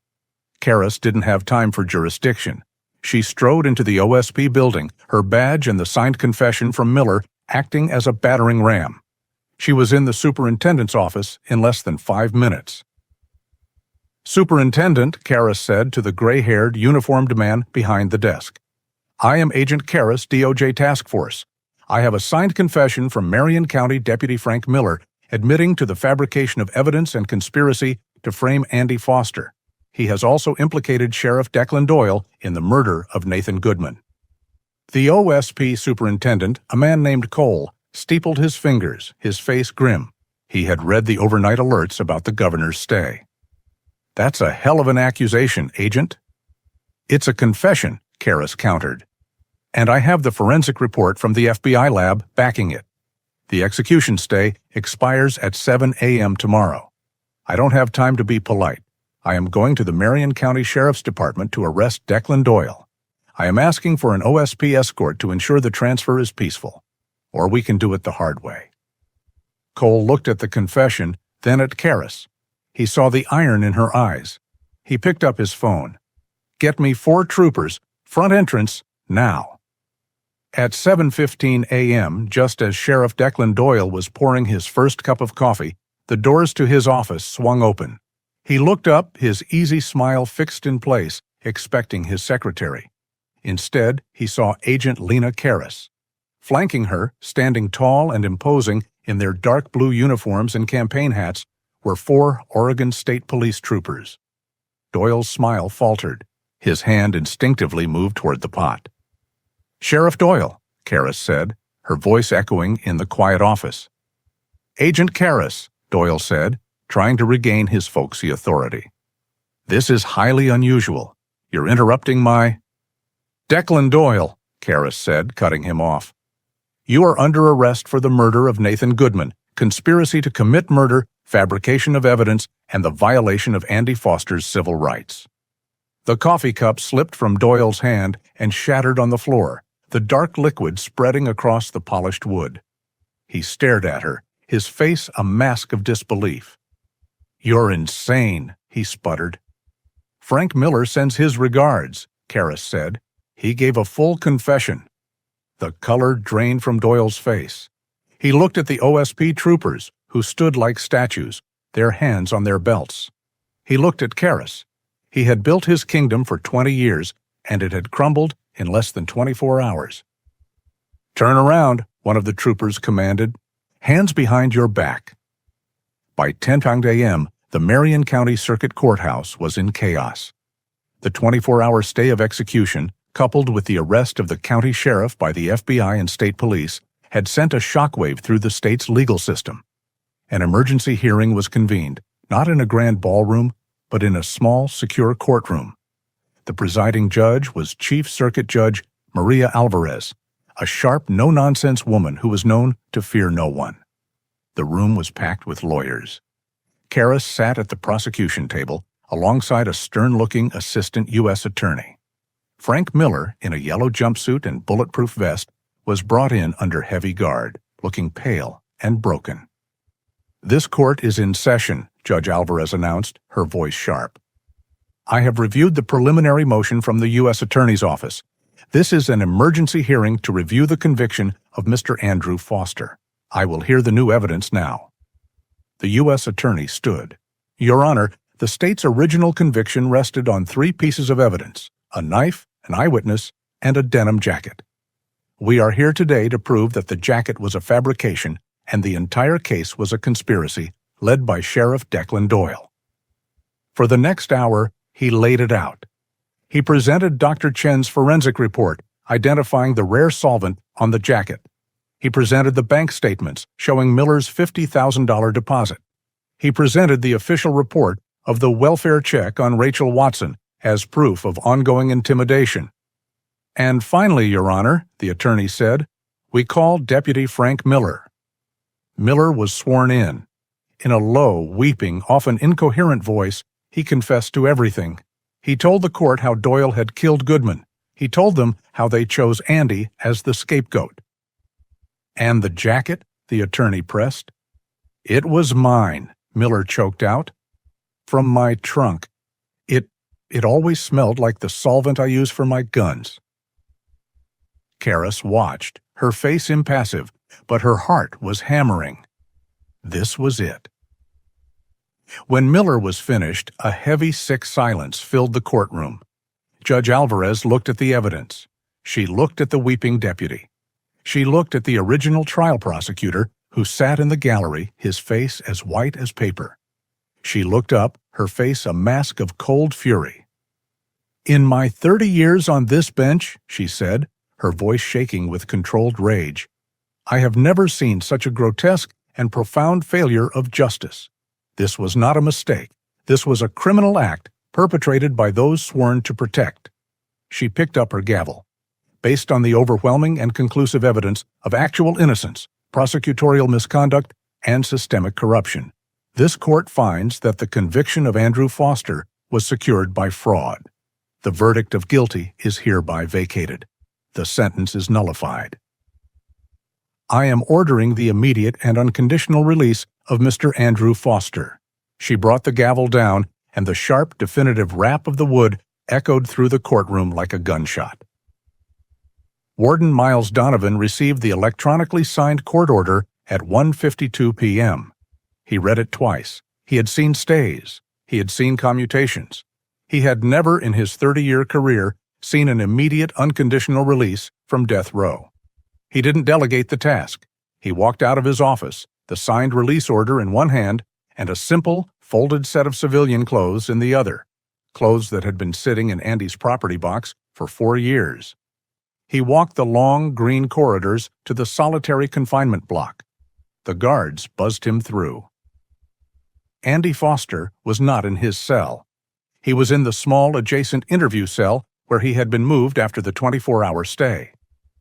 Karras didn't have time for jurisdiction. She strode into the OSP building, her badge and the signed confession from Miller acting as a battering ram. She was in the superintendent's office in less than 5 minutes. "Superintendent," Karras said to the gray-haired, uniformed man behind the desk. "I am Agent Karras, DOJ Task Force. I have a signed confession from Marion County Deputy Frank Miller admitting to the fabrication of evidence and conspiracy to frame Andy Foster. He has also implicated Sheriff Declan Doyle in the murder of Nathan Goodman. The OSP superintendent, a man named Cole, steepled his fingers, his face grim. He had read the overnight alerts about the governor's stay. "That's a hell of an accusation, Agent." "It's a confession," Karras countered. "And I have the forensic report from the FBI lab backing it. The execution stay expires at 7 a.m. tomorrow. I don't have time to be polite. I am going to the Marion County Sheriff's Department to arrest Declan Doyle. I am asking for an OSP escort to ensure the transfer is peaceful. Or we can do it the hard way." Cole looked at the confession, then at Karras. He saw the iron in her eyes. He picked up his phone. "Get me 4 troopers, front entrance, now." At 7:15 a.m., just as Sheriff Declan Doyle was pouring his first cup of coffee, the doors to his office swung open. He looked up, his easy smile fixed in place, expecting his secretary. Instead, he saw Agent Lena Karras. Flanking her, standing tall and imposing in their dark blue uniforms and campaign hats, were 4 Oregon State Police troopers. Doyle's smile faltered. His hand instinctively moved toward the pot. "Sheriff Doyle," Karras said, her voice echoing in the quiet office. "Agent Karras," Doyle said, trying to regain his folksy authority. "This is highly unusual. You're interrupting my—" "Declan Doyle," Karras said, cutting him off. "You are under arrest for the murder of Nathan Goodman, conspiracy to commit murder, fabrication of evidence, and the violation of Andy Foster's civil rights." The coffee cup slipped from Doyle's hand and shattered on the floor, the dark liquid spreading across the polished wood. He stared at her, his face a mask of disbelief. "You're insane," he sputtered. "Frank Miller sends his regards," Karras said. "He gave a full confession." The color drained from Doyle's face. He looked at the OSP troopers, who stood like statues, their hands on their belts. He looked at Karras. He had built his kingdom for 20 years, and it had crumbled in less than 24 hours. "Turn around," one of the troopers commanded. "Hands behind your back." By 10 a.m., the Marion County Circuit Courthouse was in chaos. The 24-hour stay of execution, coupled with the arrest of the county sheriff by the FBI and state police, had sent a shockwave through the state's legal system. An emergency hearing was convened, not in a grand ballroom, but in a small, secure courtroom. The presiding judge was Chief Circuit Judge Maria Alvarez, a sharp, no-nonsense woman who was known to fear no one. The room was packed with lawyers. Karras sat at the prosecution table alongside a stern-looking assistant U.S. attorney. Frank Miller, in a yellow jumpsuit and bulletproof vest, was brought in under heavy guard, looking pale and broken. "This court is in session," Judge Alvarez announced, her voice sharp. "I have reviewed the preliminary motion from the U.S. Attorney's Office. This is an emergency hearing to review the conviction of Mr. Andrew Foster. I will hear the new evidence now." The U.S. Attorney stood. "Your Honor, the state's original conviction rested on 3 pieces of evidence: a knife, an eyewitness, and a denim jacket. We are here today to prove that the jacket was a fabrication and the entire case was a conspiracy led by Sheriff Declan Doyle." For the next hour, he laid it out. He presented Dr. Chen's forensic report identifying the rare solvent on the jacket. He presented the bank statements showing Miller's $50,000 deposit. He presented the official report of the welfare check on Rachel Watson as proof of ongoing intimidation. "And finally, Your Honor," the attorney said, "we called Deputy Frank Miller." Miller was sworn in. In a low, weeping, often incoherent voice, he confessed to everything. He told the court how Doyle had killed Goodman. He told them how they chose Andy as the scapegoat. "And the jacket?" the attorney pressed. "It was mine," Miller choked out. "From my trunk. It always smelled like the solvent I use for my guns." Karras watched, her face impassive, but her heart was hammering. This was it. When Miller was finished, a heavy, sick silence filled the courtroom. Judge Alvarez looked at the evidence. She looked at the weeping deputy. She looked at the original trial prosecutor, who sat in the gallery, his face as white as paper. She looked up, her face a mask of cold fury. "In my 30 years on this bench," she said, her voice shaking with controlled rage, "I have never seen such a grotesque and profound failure of justice. This was not a mistake. This was a criminal act perpetrated by those sworn to protect." She picked up her gavel. "Based on the overwhelming and conclusive evidence of actual innocence, prosecutorial misconduct, and systemic corruption, this court finds that the conviction of Andrew Foster was secured by fraud. The verdict of guilty is hereby vacated. The sentence is nullified. I am ordering the immediate and unconditional release of Mr. Andrew Foster." She brought the gavel down, and the sharp, definitive rap of the wood echoed through the courtroom like a gunshot. Warden Miles Donovan received the electronically signed court order at 1:52 p.m. He read it twice. He had seen stays. He had seen commutations. He had never in his 30-year career seen an immediate unconditional release from death row. He didn't delegate the task. He walked out of his office, the signed release order in one hand and a simple, folded set of civilian clothes in the other, clothes that had been sitting in Andy's property box for 4 years. He walked the long, green corridors to the solitary confinement block. The guards buzzed him through. Andy Foster was not in his cell. He was in the small adjacent interview cell where he had been moved after the 24-hour stay.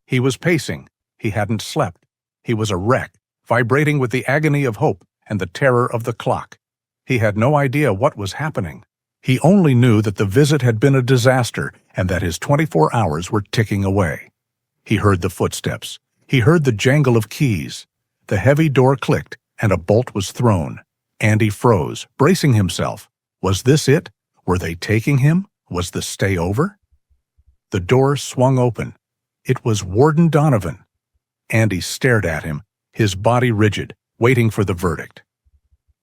He was pacing. He hadn't slept. He was a wreck, vibrating with the agony of hope and the terror of the clock. He had no idea what was happening. He only knew that the visit had been a disaster and that his 24 hours were ticking away. He heard the footsteps. He heard the jangle of keys. The heavy door clicked and a bolt was thrown. Andy froze, bracing himself. Was this it? Were they taking him? Was the stay over? The door swung open. It was Warden Donovan. Andy stared at him, his body rigid, waiting for the verdict.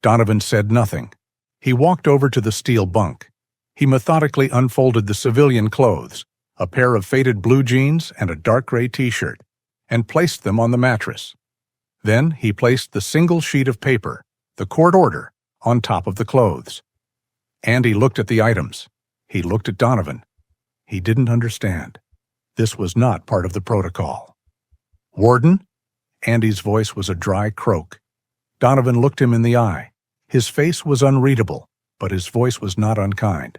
Donovan said nothing. He walked over to the steel bunk. He methodically unfolded the civilian clothes, a pair of faded blue jeans and a dark gray t-shirt, and placed them on the mattress. Then he placed the single sheet of paper, the court order, on top of the clothes. Andy looked at the items. He looked at Donovan. He didn't understand. This was not part of the protocol. "Warden?" Andy's voice was a dry croak. Donovan looked him in the eye. His face was unreadable, but his voice was not unkind.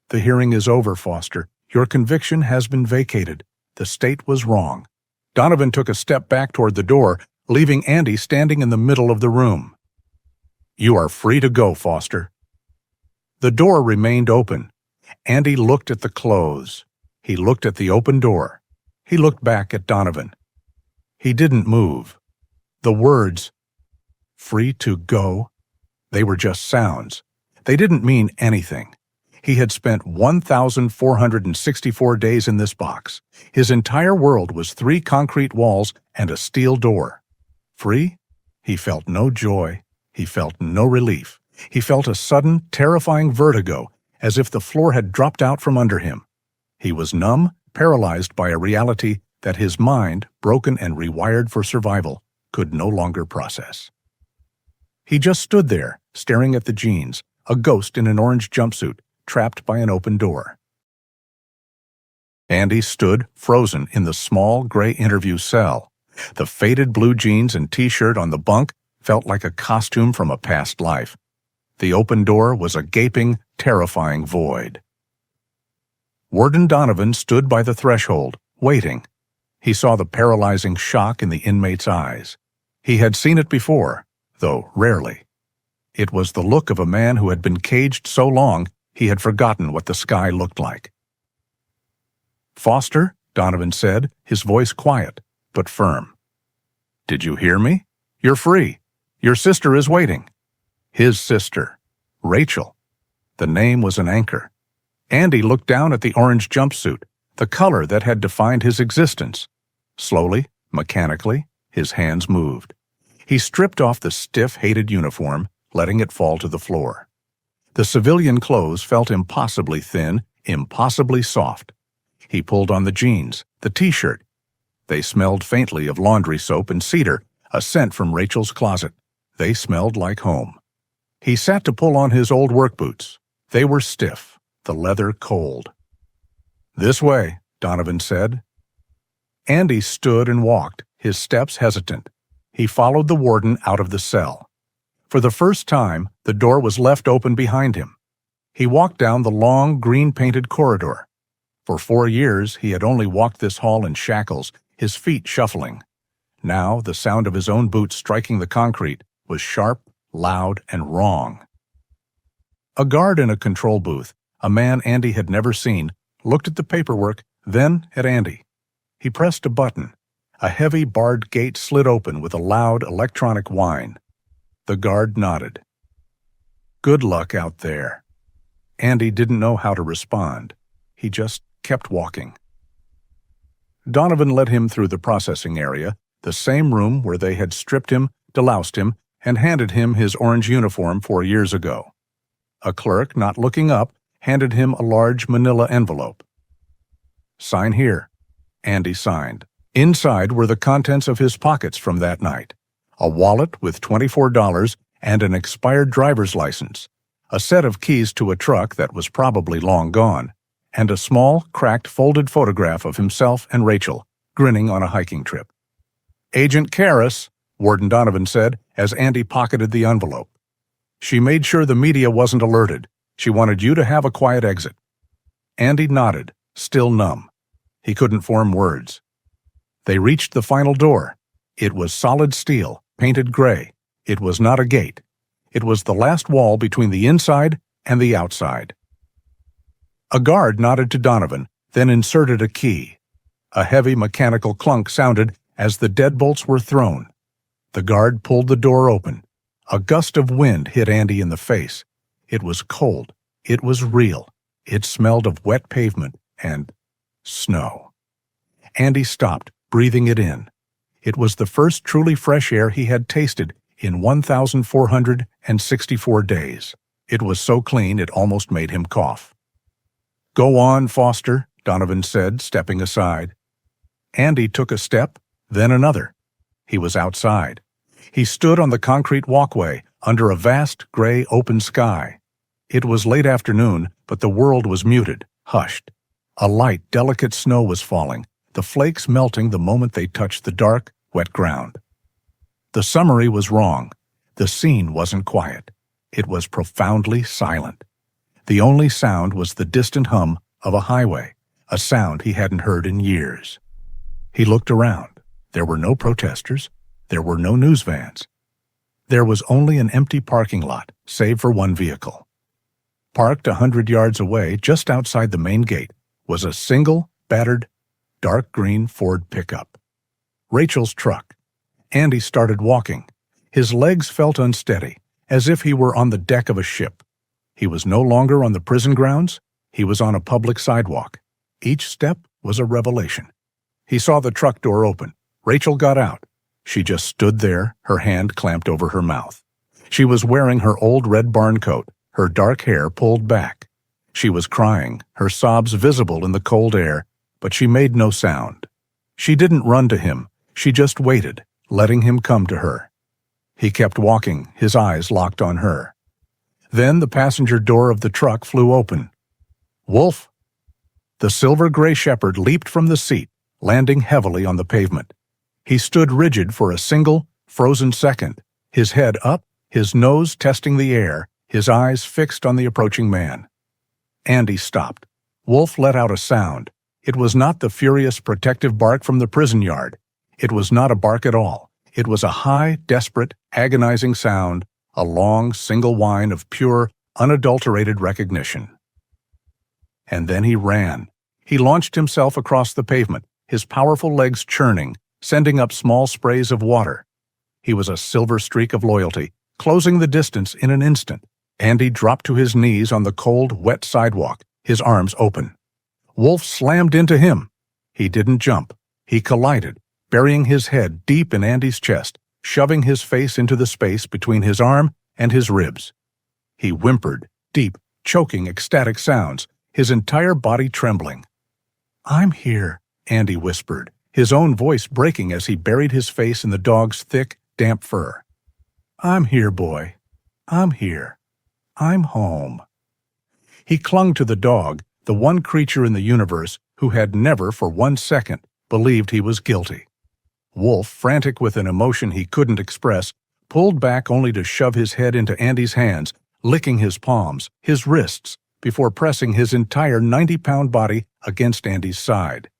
"The hearing is over, Foster. Your conviction has been vacated. The state was wrong." Donovan took a step back toward the door, leaving Andy standing in the middle of the room. "You are free to go, Foster." The door remained open. Andy looked at the clothes. He looked at the open door. He looked back at Donovan. He didn't move. The words, "free to go," they were just sounds. They didn't mean anything. He had spent 1,464 days in this box. His entire world was 3 concrete walls and a steel door. Free? He felt no joy. He felt no relief. He felt a sudden, terrifying vertigo, as if the floor had dropped out from under him. He was numb, paralyzed by a reality that his mind, broken and rewired for survival, could no longer process. He just stood there, staring at the jeans, a ghost in an orange jumpsuit, trapped by an open door. Andy stood, frozen, in the small, gray interview cell. The faded blue jeans and t-shirt on the bunk felt like a costume from a past life. The open door was a gaping, terrifying void. Warden Donovan stood by the threshold, waiting. He saw the paralyzing shock in the inmate's eyes. He had seen it before, though rarely. It was the look of a man who had been caged so long he had forgotten what the sky looked like. "Foster," Donovan said, his voice quiet, but firm. "Did you hear me? You're free. Your sister is waiting." His sister. Rachel. The name was an anchor. Andy looked down at the orange jumpsuit, the color that had defined his existence. Slowly, mechanically, his hands moved. He stripped off the stiff, hated uniform, letting it fall to the floor. The civilian clothes felt impossibly thin, impossibly soft. He pulled on the jeans, the t-shirt. They smelled faintly of laundry soap and cedar, a scent from Rachel's closet. They smelled like home. He sat to pull on his old work boots. They were stiff, the leather cold. "This way," Donovan said. Andy stood and walked, his steps hesitant. He followed the warden out of the cell. For the first time, the door was left open behind him. He walked down the long, green-painted corridor. For 4 years, he had only walked this hall in shackles, his feet shuffling. Now, the sound of his own boots striking the concrete was sharp, loud, and wrong. A guard in a control booth, a man Andy had never seen, looked at the paperwork, then at Andy. He pressed a button. A heavy barred gate slid open with a loud electronic whine. The guard nodded. "Good luck out there." Andy didn't know how to respond. He just kept walking. Donovan led him through the processing area, the same room where they had stripped him, deloused him, and handed him his orange uniform 4 years ago. A clerk, not looking up, handed him a large manila envelope. "Sign here." Andy signed. Inside were the contents of his pockets from that night: a wallet with $24 and an expired driver's license, a set of keys to a truck that was probably long gone, and a small, cracked, folded photograph of himself and Rachel, grinning on a hiking trip. "Agent Karras," Warden Donovan said as Andy pocketed the envelope. "She made sure the media wasn't alerted. She wanted you to have a quiet exit." Andy nodded, still numb. He couldn't form words. They reached the final door. It was solid steel, painted gray. It was not a gate. It was the last wall between the inside and the outside. A guard nodded to Donovan, then inserted a key. A heavy mechanical clunk sounded as the deadbolts were thrown. The guard pulled the door open. A gust of wind hit Andy in the face. It was cold. It was real. It smelled of wet pavement and snow. Andy stopped, breathing it in. It was the first truly fresh air he had tasted in 1,464 days. It was so clean it almost made him cough. "Go on, Foster," Donovan said, stepping aside. Andy took a step, then another. He was outside. He stood on the concrete walkway under a vast gray open sky. It was late afternoon, but the world was muted, hushed. A light, delicate snow was falling, the flakes melting the moment they touched the dark, wet ground. The summary was wrong. The scene wasn't quiet. It was profoundly silent. The only sound was the distant hum of a highway, a sound he hadn't heard in years. He looked around. There were no protesters. There were no news vans. There was only an empty parking lot, save for one vehicle. Parked 100 yards away, just outside the main gate, was a single, battered, dark green Ford pickup. Rachel's truck. Andy started walking. His legs felt unsteady, as if he were on the deck of a ship. He was no longer on the prison grounds. He was on a public sidewalk. Each step was a revelation. He saw the truck door open. Rachel got out. She just stood there, her hand clamped over her mouth. She was wearing her old red barn coat, her dark hair pulled back. She was crying, her sobs visible in the cold air, but she made no sound. She didn't run to him. She just waited, letting him come to her. He kept walking, his eyes locked on her. Then the passenger door of the truck flew open. "Wolf!" The silver-gray shepherd leaped from the seat, landing heavily on the pavement. He stood rigid for a single, frozen second, his head up, his nose testing the air, his eyes fixed on the approaching man. Andy stopped. Wolf let out a sound. It was not the furious protective bark from the prison yard. It was not a bark at all. It was a high, desperate, agonizing sound, a long, single whine of pure, unadulterated recognition. And then he ran. He launched himself across the pavement, his powerful legs churning, sending up small sprays of water. He was a silver streak of loyalty, closing the distance in an instant. Andy dropped to his knees on the cold, wet sidewalk, his arms open. Wolf slammed into him. He didn't jump. He collided, burying his head deep in Andy's chest, shoving his face into the space between his arm and his ribs. He whimpered, deep, choking, ecstatic sounds, his entire body trembling. "I'm here," Andy whispered, his own voice breaking as he buried his face in the dog's thick, damp fur. "I'm here, boy. I'm here. I'm home." He clung to the dog, the one creature in the universe who had never for 1 second believed he was guilty. Wolf, frantic with an emotion he couldn't express, pulled back only to shove his head into Andy's hands, licking his palms, his wrists, before pressing his entire 90-pound body against Andy's side.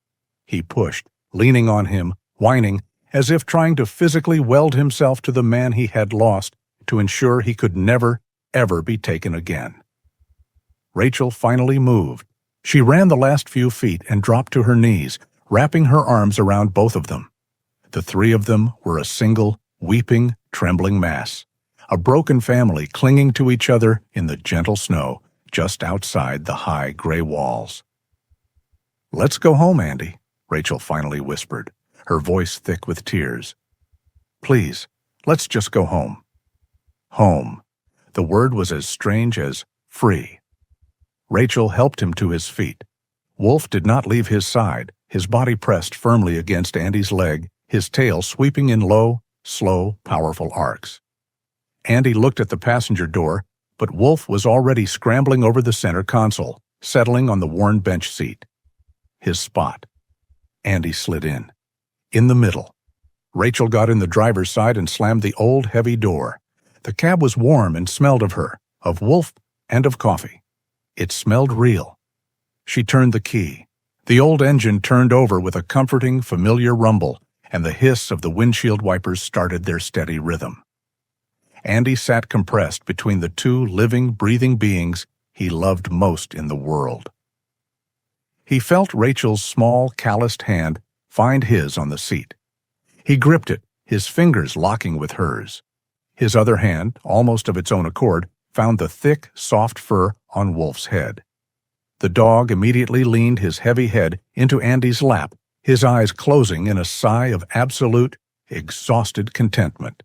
He pushed, leaning on him, whining, as if trying to physically weld himself to the man he had lost to ensure he could never, ever be taken again. Rachel finally moved. She ran the last few feet and dropped to her knees, wrapping her arms around both of them. The three of them were a single, weeping, trembling mass, a broken family clinging to each other in the gentle snow just outside the high gray walls. "Let's go home, Andy," Rachel finally whispered, her voice thick with tears. "Please, let's just go home." Home. The word was as strange as free. Rachel helped him to his feet. Wolf did not leave his side, his body pressed firmly against Andy's leg, his tail sweeping in low, slow, powerful arcs. Andy looked at the passenger door, but Wolf was already scrambling over the center console, settling on the worn bench seat. His spot. Andy slid in. In the middle. Rachel got in the driver's side and slammed the old, heavy door. The cab was warm and smelled of her, of Wolf, and of coffee. It smelled real. She turned the key. The old engine turned over with a comforting, familiar rumble, and the hiss of the windshield wipers started their steady rhythm. Andy sat compressed between the two living, breathing beings he loved most in the world. He felt Rachel's small, calloused hand find his on the seat. He gripped it, his fingers locking with hers. His other hand, almost of its own accord, found the thick, soft fur on Wolf's head. The dog immediately leaned his heavy head into Andy's lap, his eyes closing in a sigh of absolute, exhausted contentment.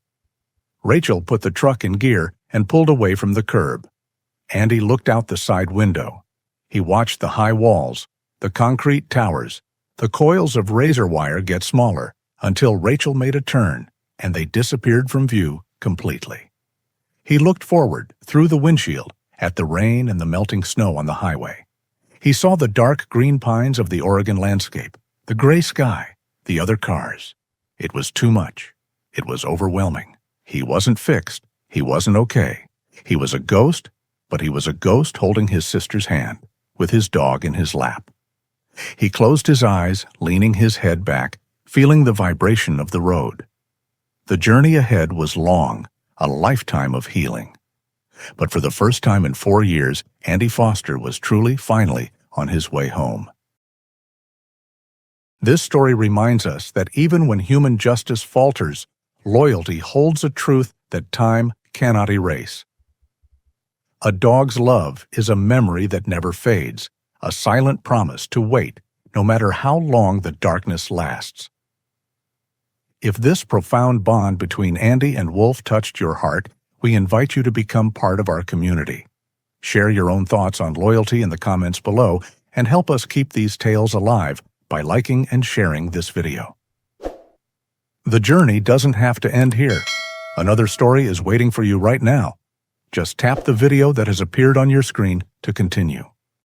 Rachel put the truck in gear and pulled away from the curb. Andy looked out the side window. He watched the high walls, the concrete towers, the coils of razor wire get smaller, until Rachel made a turn, and they disappeared from view completely. He looked forward, through the windshield, at the rain and the melting snow on the highway. He saw the dark green pines of the Oregon landscape, the gray sky, the other cars. It was too much. It was overwhelming. He wasn't fixed. He wasn't okay. He was a ghost, but he was a ghost holding his sister's hand, with his dog in his lap. He closed his eyes, leaning his head back, feeling the vibration of the road. The journey ahead was long, a lifetime of healing. But for the first time in 4 years, Andy Foster was truly, finally, on his way home. This story reminds us that even when human justice falters, loyalty holds a truth that time cannot erase. A dog's love is a memory that never fades, a silent promise to wait, no matter how long the darkness lasts. If this profound bond between Andy and Wolf touched your heart, we invite you to become part of our community. Share your own thoughts on loyalty in the comments below and help us keep these tales alive by liking and sharing this video. The journey doesn't have to end here. Another story is waiting for you right now. Just tap the video that has appeared on your screen to continue.